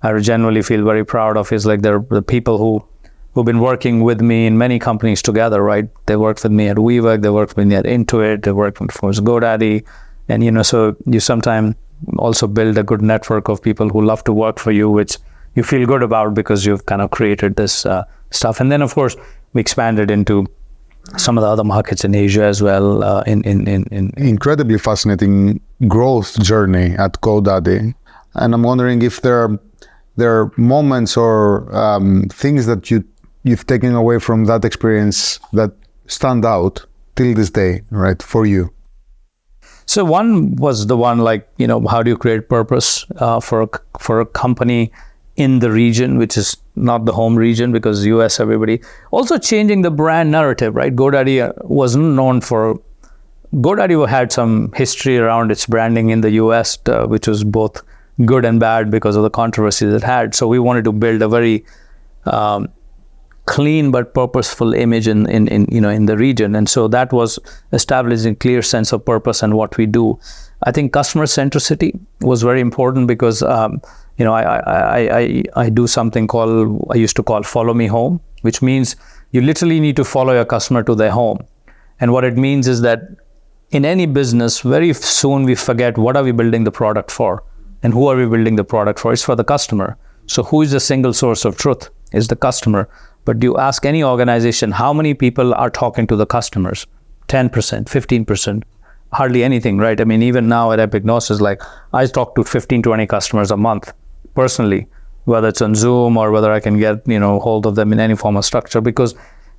Speaker 1: I generally feel very proud of is like the people who've been working with me in many companies together, right? They worked with me at WeWork, they worked with me at Intuit, they worked with GoDaddy, and so you sometimes also build a good network of people who love to work for you, which you feel good about because you've kind of created this stuff. And then of course we expanded into some of the other markets in Asia as well.
Speaker 2: Incredibly fascinating growth journey at GoDaddy, and I'm wondering if there are moments or things that you've taken away from that experience that stand out till this day, right, for you?
Speaker 1: So one was the one, like, how do you create purpose for a company in the region, which is not the home region, because US, everybody. Also changing the brand narrative, right? GoDaddy wasn't known for, GoDaddy had some history around its branding in the US, which was both good and bad because of the controversies it had. So we wanted to build a very clean but purposeful image in the region, and so that was establishing a clear sense of purpose and what we do. I think customer centricity was very important because I do something I used to call follow me home, which means you literally need to follow your customer to their home. And what it means is that in any business, very soon we forget what are we building the product for and who are we building the product for. It's for the customer. So who is the single source of truth? Is the customer. But you ask any organization, how many people are talking to the customers? 10%, 15%, hardly anything, right? I mean, even now at Epignosis, like I talk to 15, 20 customers a month personally, whether it's on Zoom or whether I can get, hold of them in any form of structure, because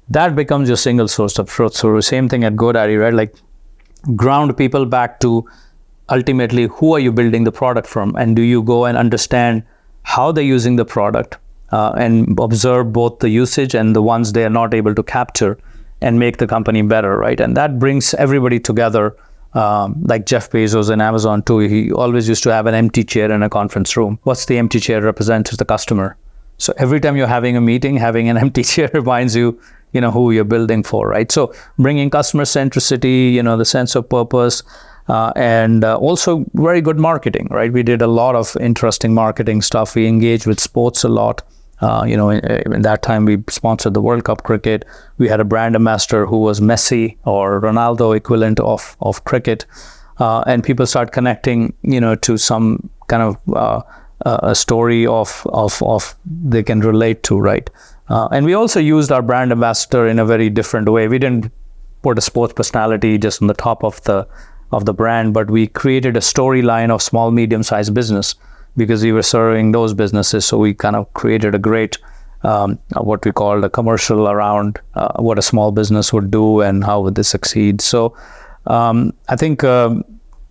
Speaker 1: that becomes your single source of truth. So the same thing at GoDaddy, right? Like ground people back to ultimately who are you building the product from, and do you go and understand how they're using the product and observe both the usage and the ones they are not able to capture and make the company better, right? And that brings everybody together. Like Jeff Bezos in Amazon too, he always used to have an empty chair in a conference room. What's the empty chair represent? Is the customer. So every time you're having a meeting, having an empty chair reminds you, who you're building for, right? So bringing customer centricity, the sense of purpose, and also very good marketing, right? We did a lot of interesting marketing stuff. We engaged with sports a lot. In that time we sponsored the World Cup cricket. We had a brand ambassador who was Messi or Ronaldo equivalent of cricket, and people start connecting, to some kind of a story of they can relate to, right? And we also used our brand ambassador in a very different way. We didn't put a sports personality just on the top of the brand, but we created a storyline of small, medium-sized business, because we were serving those businesses. So we kind of created a great, what we called a commercial around what a small business would do and how would they succeed. So I think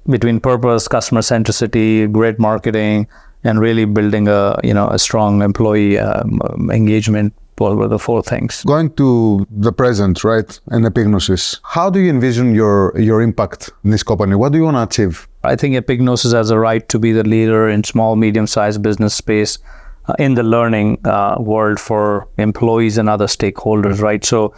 Speaker 1: between purpose, customer centricity, great marketing, and really building a strong employee engagement were the four things.
Speaker 2: Going to the present, right, and Epignosis, how do you envision your impact in this company? What do you want to achieve
Speaker 1: I think Epignosis has a right to be the leader in small, medium-sized business space in the learning world for employees and other stakeholders, right? So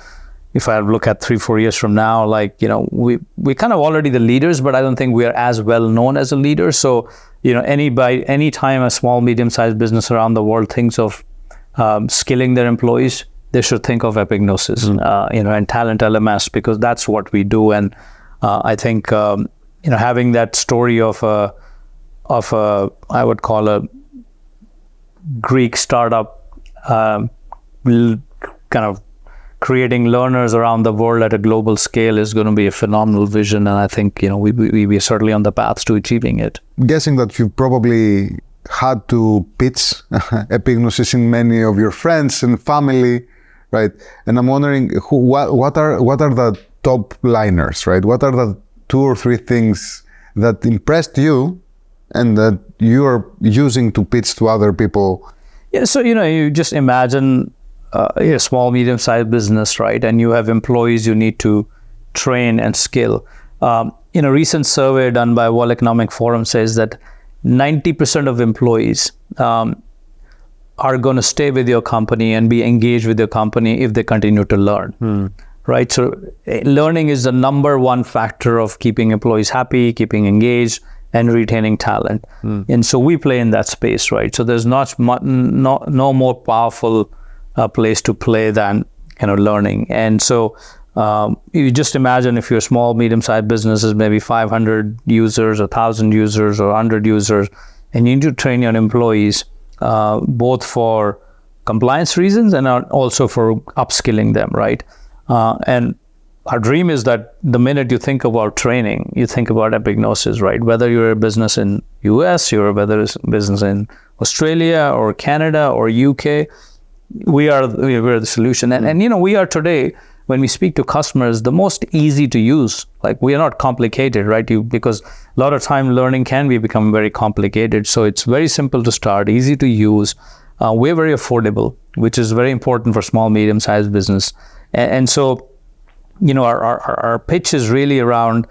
Speaker 1: if I look at 3-4 years from now, like, you know, we kind of already the leaders, but I don't think we are as well known as a leader. So, you know, any time a small, medium-sized business around the world thinks of skilling their employees, they should think of Epignosis, you know, and Talent LMS, because that's what we do. And I think, you know, having that story of a, I would call a Greek startup, kind of creating learners around the world at a global scale is going to be a phenomenal vision. And I think, you know, we are certainly on the path to achieving it.
Speaker 2: I'm guessing that you probably had to pitch Epignosis in many of your friends and family, right? And I'm wondering, what are the top liners, right? What are the 2 or 3 things that impressed you and that you are using to pitch to other people?
Speaker 1: Yeah, so, you know, you just imagine a small, medium-sized business, right? And you have employees you need to train and skill. In a recent survey done by World Economic Forum says that 90% of employees are going to stay with your company and be engaged with your company if they continue to learn, right? So learning is the number one factor of keeping employees happy, keeping engaged, and retaining talent. And so we play in that space, right? So there's no more powerful place to play than, you know, learning. And so you just imagine if your small, medium-sized business is maybe 500 users, 1,000 users, or 100 users, and you need to train your employees both for compliance reasons and also for upskilling them, right? And our dream is that the minute you think about training, you think about Epignosis, right? Whether you're a business in US, whether it's a business in Australia or Canada or UK, we are the solution. And you know, we are today, when we speak to customers, the most easy to use. Like, we are not complicated, right? Because a lot of time learning can become very complicated. So it's very simple to start, easy to use. We're very affordable, which is very important for small, medium-sized business. And so, you know, our pitch is really around,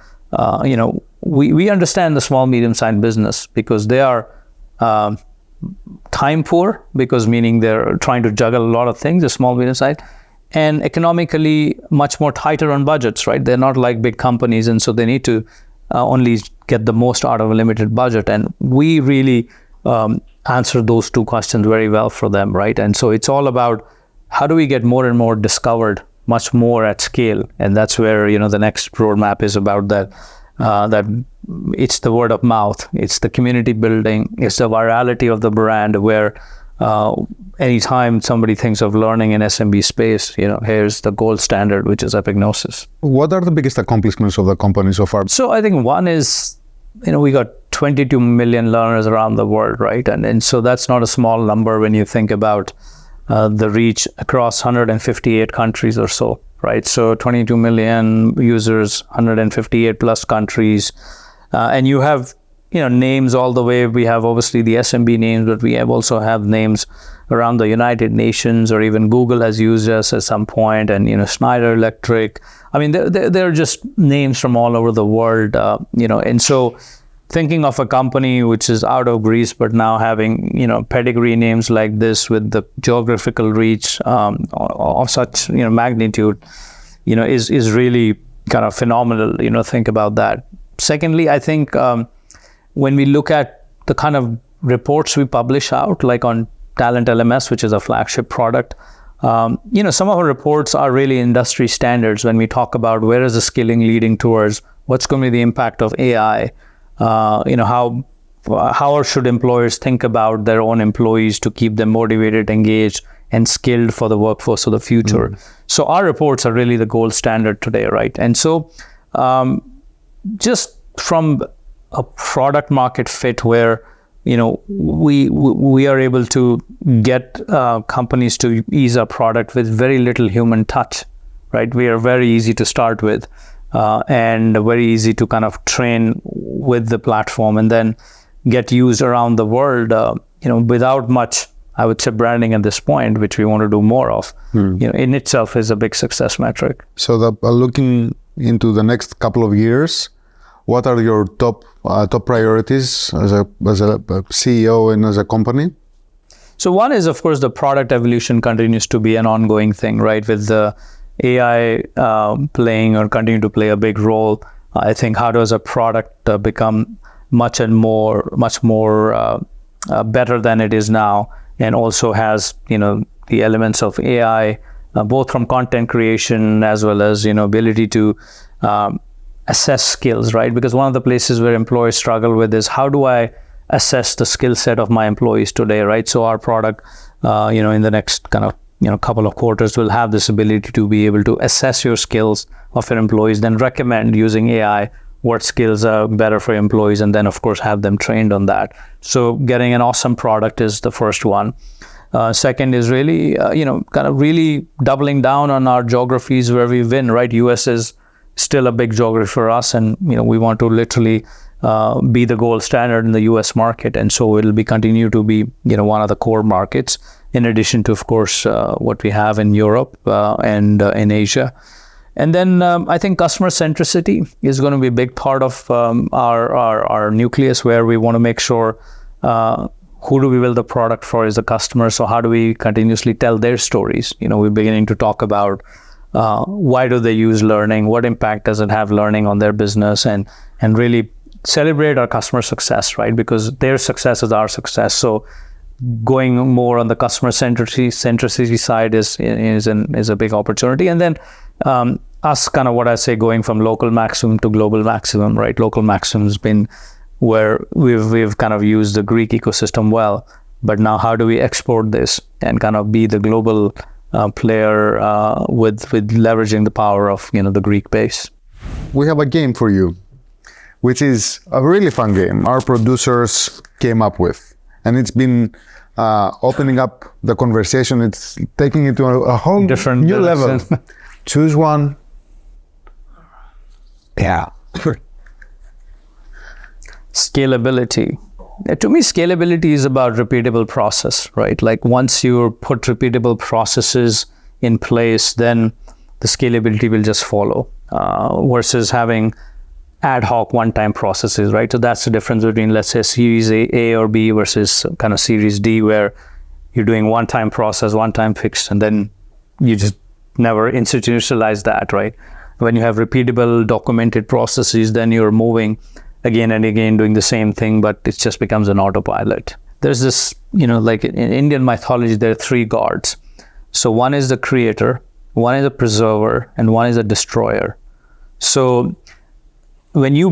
Speaker 1: you know, we understand the small, medium-sized business because they are time poor, because meaning they're trying to juggle a lot of things, the small, medium-sized, and economically much more tighter on budgets, right? They're not like big companies, and so they need to only get the most out of a limited budget. And we really answer those 2 questions very well for them, right? And so it's all about how do we get more and more discovered, much more at scale. And that's where, you know, the next roadmap is about that it's the word of mouth, it's the community building, it's the virality of the brand, where anytime somebody thinks of learning in SMB space, you know, here's the gold standard, which is Epignosis.
Speaker 2: What are the biggest accomplishments of the company so far?
Speaker 1: So I think one is, you know, we got 22 million learners around the world, right? And so that's not a small number when you think about the reach across 158 countries or so, right? So 22 million users, 158 plus countries. And you have, you know, names all the way. We have obviously the SMB names, but we also have names around the United Nations, or even Google has used us at some point, and, you know, Schneider Electric. I mean, they're just names from all over the world, you know. And so thinking of a company which is out of Greece, but now having, you know, pedigree names like this with the geographical reach of such, you know, magnitude, you know, is really kind of phenomenal, you know, think about that. Secondly, I think when we look at the kind of reports we publish out, like on Talent LMS, which is a flagship product, you know, some of our reports are really industry standards when we talk about where is the skilling leading towards, what's going to be the impact of AI, you know, how should employers think about their own employees to keep them motivated, engaged, and skilled for the workforce of the future. So our reports are really the gold standard today, right? And so just from a product market fit where, you know, we are able to get companies to use our product with very little human touch, right? We are very easy to start with and very easy to kind of train with the platform and then get used around the world, you know, without much, I would say, branding at this point, which we want to do more of, you know, in itself is a big success metric.
Speaker 2: So looking into the next couple of years, what are your top priorities as a CEO and as a company?
Speaker 1: So one is, of course, the product evolution continues to be an ongoing thing, right? With the AI playing or continue to play a big role, I think how does a product become much more better than it is now, and also has, you know, the elements of AI, both from content creation as well as, you know, ability to assess skills, right? Because one of the places where employers struggle with is, how do I assess the skill set of my employees today, right? So our product, you know, in the next kind of, you know, couple of quarters will have this ability to be able to assess your skills of your employees, then recommend using AI what skills are better for employees, and then of course have them trained on that. So getting an awesome product is the first one. Second is really, you know, kind of really doubling down on our geographies where we win, right? US is still a big geography for us, and, you know, we want to literally be the gold standard in the US market. And so it'll be continue to be, you know, one of the core markets, in addition to, of course, what we have in Europe and in Asia. And then I think customer centricity is going to be a big part of our nucleus, where we want to make sure who do we build the product for is the customer. So how do we continuously tell their stories? You know, we're beginning to talk about why do they use learning? What impact does it have learning on their business? And really celebrate our customer success, right? Because their success is our success. So going more on the customer centricity side is a big opportunity. And then us kind of what I say, going from local maximum to global maximum, right? Local maximum has been where we've kind of used the Greek ecosystem well, but now how do we export this and kind of be the global player with leveraging the power of, you know, the Greek base?
Speaker 2: We have a game for you, which is a really fun game our producers came up with, and it's been opening up the conversation. It's taking it to a whole
Speaker 1: different
Speaker 2: new level. Choose one. Yeah.
Speaker 1: Scalability. To me, scalability is about repeatable process, right? Like once you put repeatable processes in place, then the scalability will just follow, versus having ad hoc one-time processes, right? So that's the difference between, let's say, Series A or B versus kind of Series D, where you're doing one-time process, one-time fixed, and then you just never institutionalize that, right? When you have repeatable, documented processes, then you're moving again and again, doing the same thing, but it just becomes an autopilot. There's this, you know, like in Indian mythology, there are three gods. So one is the creator, one is a preserver, and one is a destroyer. So when you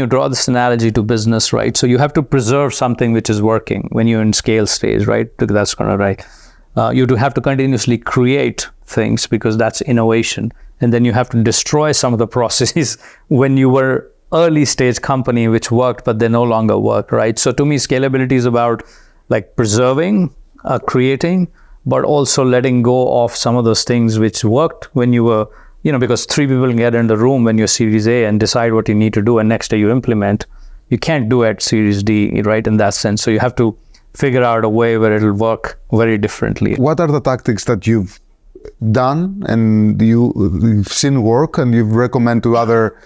Speaker 1: draw this analogy to business, right? So you have to preserve something which is working when you're in scale stage, right? That's kind of right. You do have to continuously create things, because that's innovation. And then you have to destroy some of the processes when you were early stage company which worked, but they no longer work, right? So to me, scalability is about like preserving, creating, but also letting go of some of those things which worked when you were, you know, because three people can get in the room when you're Series A and decide what you need to do, and next day you implement. You can't do it Series D, right? In that sense. So you have to figure out a way where it'll work very differently.
Speaker 2: What are the tactics that you've done and you've seen work and you've recommend to other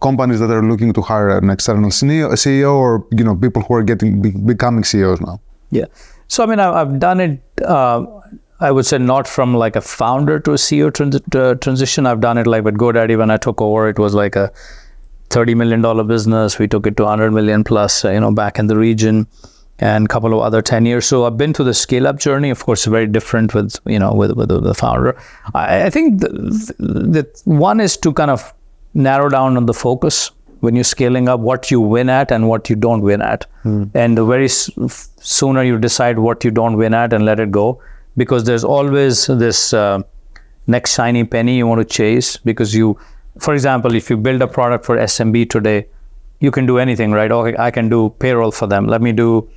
Speaker 2: companies that are looking to hire an external CEO, or, you know, people who are becoming CEOs now? Yeah.
Speaker 1: So I mean, I've done it. I would say not from like a founder to a CEO transition. I've done it like with GoDaddy. When I took over, it was like a $30 million business. We took it to 100 million plus, you know, back in the region, and a couple of other 10 years. So I've been through the scale up journey. Of course, very different with, you know, with the founder. I think that one is to kind of narrow down on the focus when you're scaling up, what you win at and what you don't win at. And the very sooner you decide what you don't win at and let it go, because there's always this next shiny penny you want to chase. Because you, for example, if you build a product for SMB today, you can do anything, right? Okay, I can do payroll for them. Let me do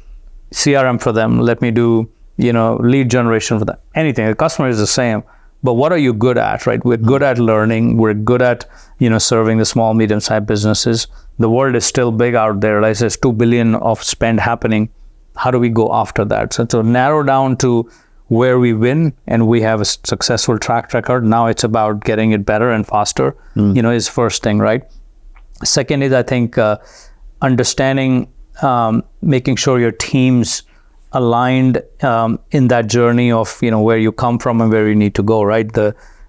Speaker 1: CRM for them. Let me do, you know, lead generation for them. Anything. The customer is the same. But what are you good at, right? We're good at learning. We're good at, you know, serving the small, medium-sized businesses. The world is still big out there. Like there's 2 billion of spend happening. How do we go after that? So narrow down to where we win and we have a successful track record. Now it's about getting it better and faster, you know, is first thing, right? Second is, I think, understanding, making sure your team's aligned in that journey of, where you come from and where you need to go, right?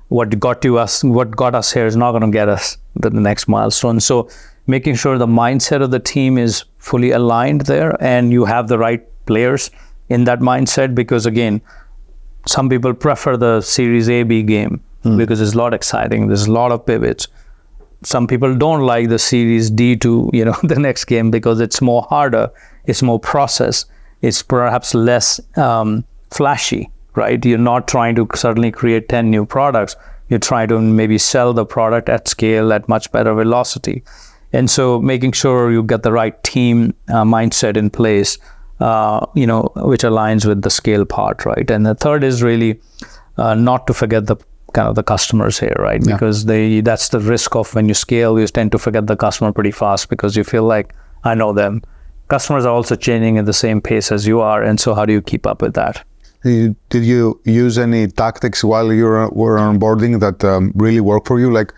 Speaker 1: What got us here is not going to get us to the next milestone. So making sure the mindset of the team is fully aligned there, and you have the right players in that mindset, because again, some people prefer the Series A, B game because it's a lot exciting. There's a lot of pivots. Some people don't like the Series D to, the next game, because it's more harder, it's more process, it's perhaps less flashy, right? You're not trying to suddenly create 10 new products. You're trying to maybe sell the product at scale at much better velocity. And so making sure you get the right team mindset in place, which aligns with the scale part, right? And the third is really not to forget the customers here, right? Yeah. Because that's the risk of when you scale, you tend to forget the customer pretty fast because you feel like, I know them. Customers are also changing at the same pace as you are. And so how do you keep up with that?
Speaker 2: Did you use any tactics while you were onboarding that really work for you? Like,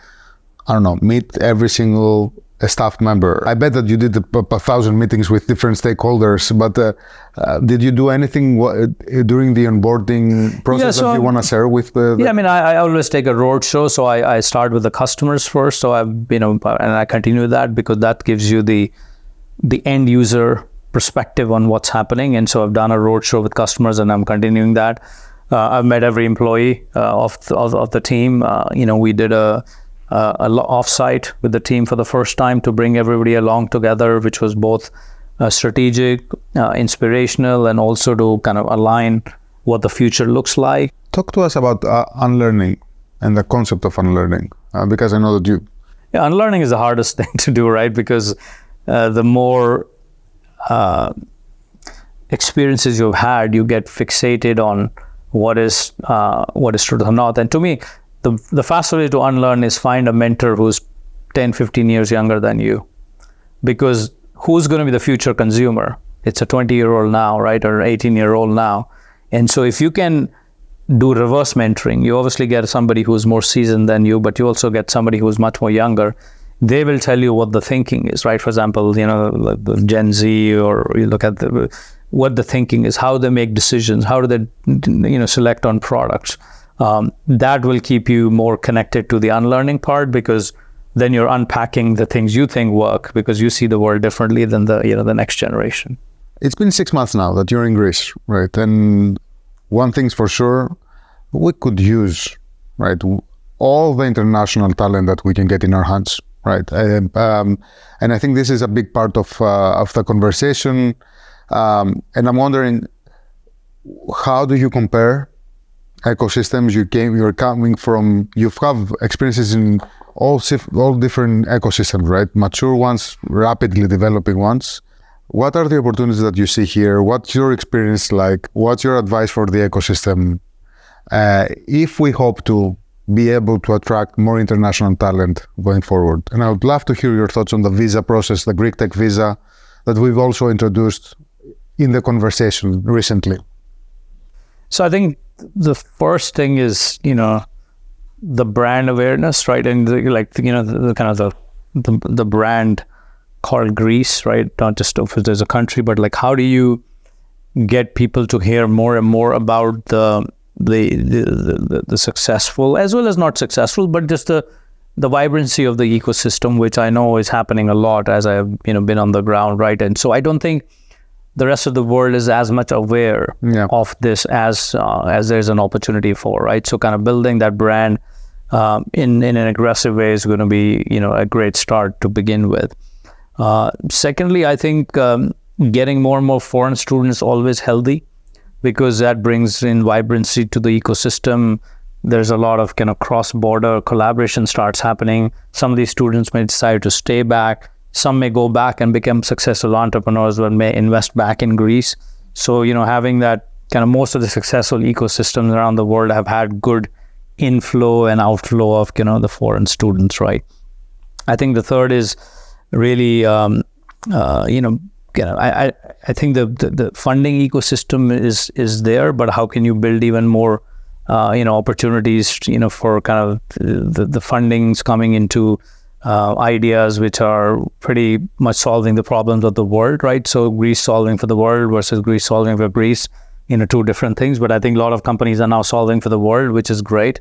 Speaker 2: I don't know, meet every single staff member. I bet that you did 1,000 meetings with different stakeholders, but did you do anything during the onboarding process that you want to share with
Speaker 1: I always take a road show. So I start with the customers first. So and I continue that, because that gives you the end user perspective on what's happening. And so I've done a road show with customers, and I'm continuing that. I've met every employee of the team. We did a offsite with the team for the first time to bring everybody along together, which was both strategic, inspirational, and also to kind of align what the future looks like.
Speaker 2: Talk to us about unlearning and the concept of unlearning, because I know that you...
Speaker 1: Yeah, unlearning is the hardest thing to do, right? Because the more experiences you've had, you get fixated on what is true or not. And to me, the fastest way to unlearn is find a mentor who's 10, 15 years younger than you. Because who's going to be the future consumer? It's a 20-year-old now, right? Or an 18-year-old now. And so if you can do reverse mentoring, you obviously get somebody who's more seasoned than you, but you also get somebody who's much more younger. They will tell you what the thinking is, right? For example, like the Gen Z, or you look at what the thinking is, how they make decisions, how do they, select on products. That will keep you more connected to the unlearning part, because then you're unpacking the things you think work, because you see the world differently than the next generation.
Speaker 2: It's been 6 months now that you're in Greece, right? And one thing's for sure, we could use, right, all the international talent that we can get in our hands, right? And I think this is a big part of the conversation. And I'm wondering, how do you compare ecosystems? You're coming from, you have experiences in all different ecosystems, right? Mature ones, rapidly developing ones. What are the opportunities that you see here? What's your experience like? What's your advice for the ecosystem? If we hope to be able to attract more international talent going forward. And I would love to hear your thoughts on the visa process, the Greek Tech visa that we've also introduced in the conversation recently.
Speaker 1: So I think the first thing is, the brand awareness, right? And the kind of the brand called Greece, right? Not just if there's a country, but like, how do you get people to hear more and more about the successful, as well as not successful, but just the vibrancy of the ecosystem, which I know is happening a lot as I've been on the ground, right? And so I don't think the rest of the world is as much aware of this as there's an opportunity for, right? So kind of building that brand in an aggressive way is going to be, a great start to begin with. Secondly, I think getting more and more foreign students always healthy, because that brings in vibrancy to the ecosystem. There's a lot of kind of cross-border collaboration starts happening. Some of these students may decide to stay back. Some may go back and become successful entrepreneurs, but may invest back in Greece. So, having that kind of, most of the successful ecosystems around the world have had good inflow and outflow of, the foreign students, right? I think the third is really, I think the funding ecosystem is there, but how can you build even more, opportunities, for kind of the fundings coming into ideas which are pretty much solving the problems of the world, right? So Greece solving for the world versus Greece solving for Greece, two different things. But I think a lot of companies are now solving for the world, which is great.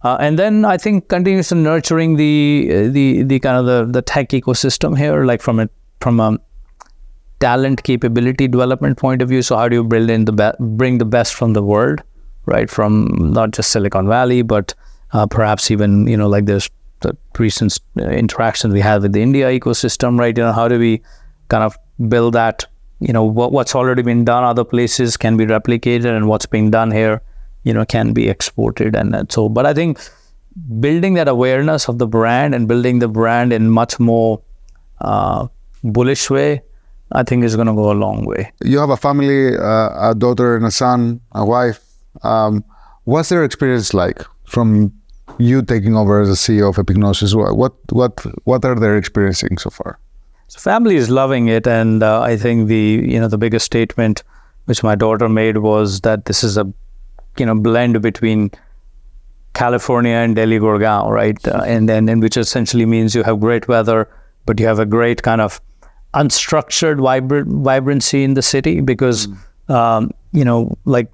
Speaker 1: And then I think continuously nurturing the kind of the tech ecosystem here, like from a talent capability development point of view. So how do you build in bring the best from the world, right? From not just Silicon Valley, but perhaps even, like there's the recent interactions we had with the India ecosystem, right? How do we kind of build that, what's already been done other places can be replicated, and what's being done here, can be exported. But I think building that awareness of the brand and building the brand in much more bullish way, I think is going to go a long way.
Speaker 2: You have a family, a daughter and a son, a wife. What's their experience like from you taking over as a CEO of Epignosis? What are they experiencing so far?
Speaker 1: So family is loving it, and I think the biggest statement which my daughter made was that this is a blend between California and Delhi Gurgaon, right? And which essentially means you have great weather, but you have a great kind of unstructured vibrancy in the city, because like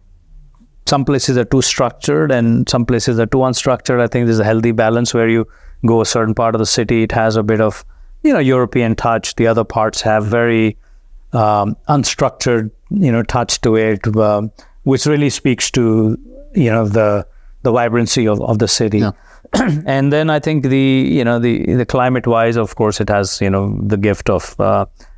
Speaker 1: some places are too structured and some places are too unstructured. I think there's a healthy balance where you go a certain part of the city, it has a bit of European touch. The other parts have very unstructured touch to it, which really speaks to the vibrancy of the city. Yeah. And then I think the climate wise, of course, it has the gift of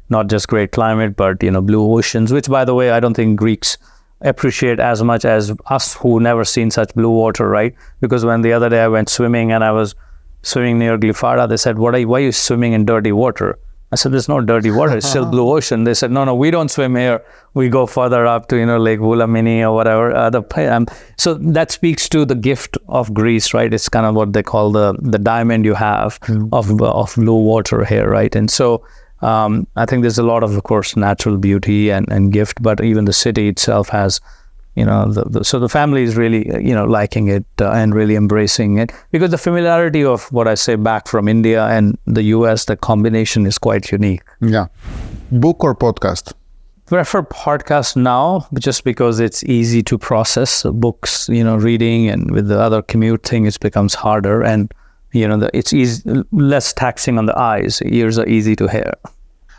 Speaker 1: not just great climate, but blue oceans, which, by the way, I don't think Greeks appreciate as much as us who never seen such blue water, right? Because when the other day I went swimming and I was swimming near Glyfada, they said, why are you swimming in dirty water? I said, there's no dirty water, it's still blue ocean. They said, no, we don't swim here. We go further up to, Lake Vulamini or whatever. So that speaks to the gift of Greece, right? It's kind of what they call the diamond you have of blue water here, right? And so I think there's a lot of course, natural beauty and gift, but even the city itself has, so the family is really, liking it and really embracing it, because the familiarity of what I say back from India and the US, the combination is quite unique.
Speaker 2: Yeah. Book or podcast?
Speaker 1: Prefer podcast now, just because it's easy to process. Books, reading, and with the other commute thing, it becomes harder, and it's easy, less taxing on the eyes. Ears are easy to hear.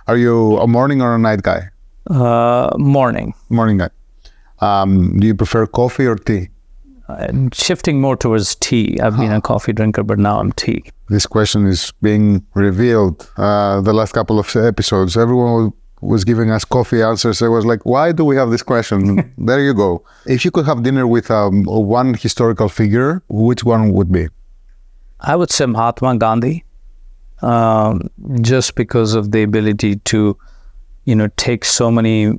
Speaker 2: Are you a morning or a night guy?
Speaker 1: Morning.
Speaker 2: Morning guy. Do you prefer coffee or tea?
Speaker 1: Shifting more towards tea. I've been a coffee drinker, but now I'm tea.
Speaker 2: This question is being revealed. The last couple of episodes, everyone was giving us coffee answers. I was like, why do we have this question? There you go. If you could have dinner with one historical figure, which one would be?
Speaker 1: I would say Mahatma Gandhi, just because of the ability to, take so many,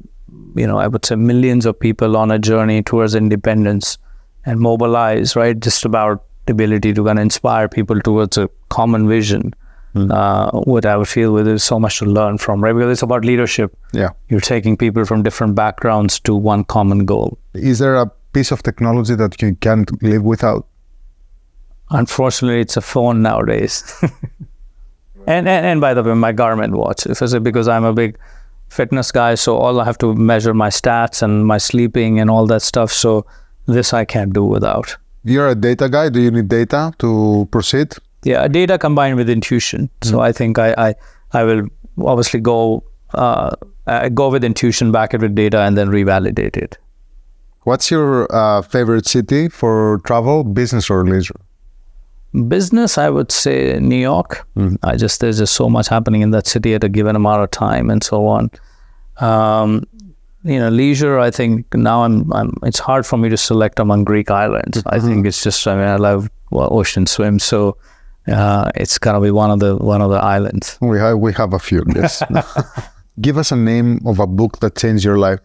Speaker 1: I would say millions of people on a journey towards independence and mobilize, right? Just about the ability to kind of inspire people towards a common vision. What I would feel with is so much to learn from, right? Because it's about leadership. Yeah. You're taking people from different backgrounds to one common goal.
Speaker 2: Is there a piece of technology that you can't live without?
Speaker 1: Unfortunately, it's a phone nowadays. and by the way, my Garmin watch, because I'm a big fitness guy, so all I have to measure my stats and my sleeping and all that stuff. So this I can't do without.
Speaker 2: You're a data guy. Do you need data to proceed?
Speaker 1: Yeah, data combined with intuition. So I think I will obviously go with intuition, back it with data, and then revalidate it.
Speaker 2: What's your favorite city for travel, business or leisure?
Speaker 1: Business, I would say New York. There's just so much happening in that city at a given amount of time and so on. Leisure, I think now it's hard for me to select among Greek islands. I think it's just, I love ocean swim, so it's gonna be one of the islands.
Speaker 2: We have a few, yes. Give us a name of a book that changed your life.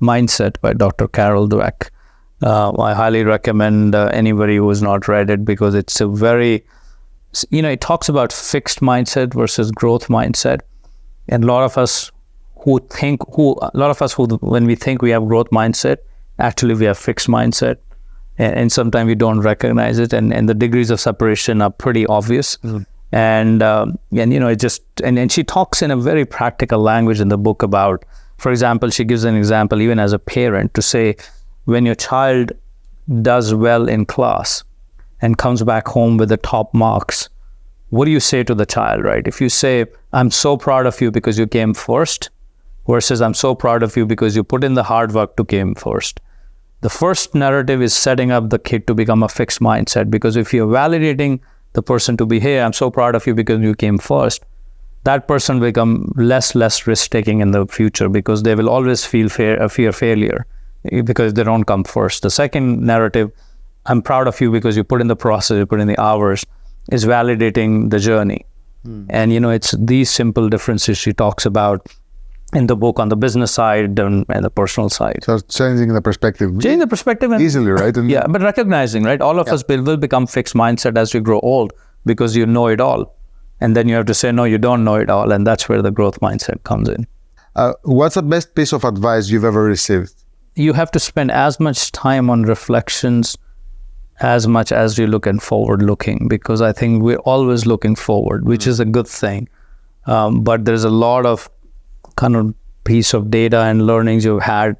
Speaker 1: Mindset by Dr. Carol Dweck. I highly recommend anybody who has not read it, because it's a very, it talks about fixed mindset versus growth mindset. And a lot of us who when we think we have growth mindset, actually we have fixed mindset. And sometimes we don't recognize it. And the degrees of separation are pretty obvious. And and she talks in a very practical language in the book about, for example, she gives an example even as a parent to say, when your child does well in class and comes back home with the top marks, what do you say to the child, right? If you say, I'm so proud of you because you came first, versus I'm so proud of you because you put in the hard work to came first. The first narrative is setting up the kid to become a fixed mindset, because if you're validating the person to be, hey, I'm so proud of you because you came first, that person become less risk-taking in the future, because they will always fear failure because they don't come first. The second narrative, I'm proud of you because you put in the process, you put in the hours, is validating the journey. And it's these simple differences she talks about in the book on the business side and the personal side.
Speaker 2: So changing the perspective.
Speaker 1: Changing the perspective. And,
Speaker 2: easily, right? And
Speaker 1: yeah, but recognizing, right? All of us will become fixed mindset as we grow old, because you know it all. And then you have to say, no, you don't know it all. And that's where the growth mindset comes in.
Speaker 2: What's the best piece of advice you've ever received?
Speaker 1: You have to spend as much time on reflections as much as you're looking forward looking, because I think we're always looking forward, which is a good thing. But there's a lot of kind of piece of data and learnings you've had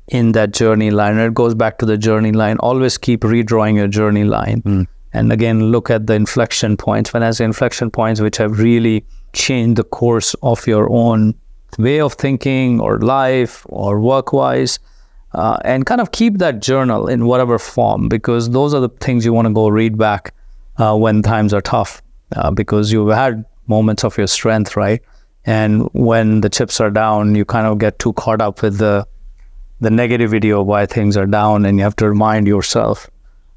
Speaker 1: in that journey line. And it goes back to the journey line. Always keep redrawing your journey line. And again, look at the inflection points. When I say inflection points, which have really changed the course of your own way of thinking or life or work-wise, and kind of keep that journal in whatever form, because those are the things you want to go read back when times are tough, because you've had moments of your strength, right? And when the chips are down, you kind of get too caught up with the negativity of why things are down, and you have to remind yourself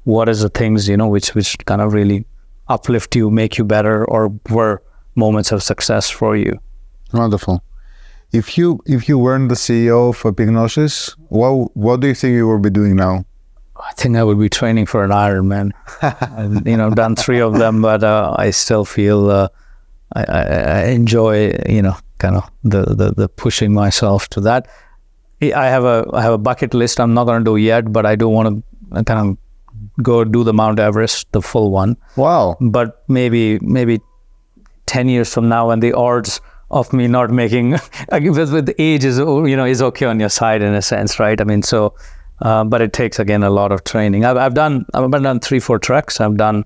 Speaker 1: what is the things, which kind of really uplift you, make you better, or were moments of success for you.
Speaker 2: Wonderful. If you weren't the CEO of Epignosis, what do you think you will be doing now?
Speaker 1: I think I would be training for an Ironman. I've done 3 of them, but I still feel I enjoy, kind of the pushing myself to that. I have a bucket list I'm not going to do yet, but I do want to kind of go do the Mount Everest, the full one.
Speaker 2: Wow.
Speaker 1: But maybe 10 years from now, when the odds of me not making with age is okay on your side in a sense, right? I mean, so but it takes again a lot of training. I've done 3-4 treks. I've done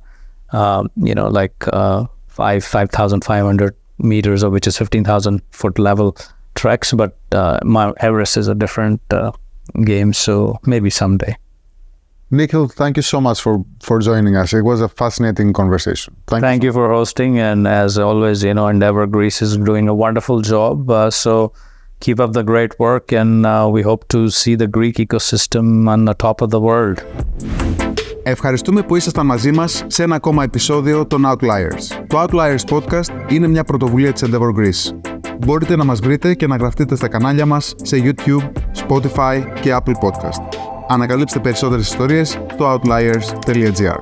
Speaker 1: 5,500 meters, of which is 15,000 foot level treks, but Mount Everest is a different game, so maybe someday.
Speaker 2: Nikhil, thank you so much for joining us. It was a fascinating conversation.
Speaker 1: Thank you for hosting, and as always, Endeavor Greece is doing a wonderful job, so keep up the great work, and we hope to see the Greek ecosystem on the top of the world.
Speaker 3: Ευχαριστούμε που ήσασταν μαζί μας σε ένα ακόμα επεισόδιο των Outliers. Το Outliers Podcast είναι μια πρωτοβουλία της Endeavor Greece. Μπορείτε να μας βρείτε και να γραφτείτε στα κανάλια μας σε YouTube, Spotify και Apple Podcast. Ανακαλύψτε περισσότερες ιστορίες στο outliers.gr.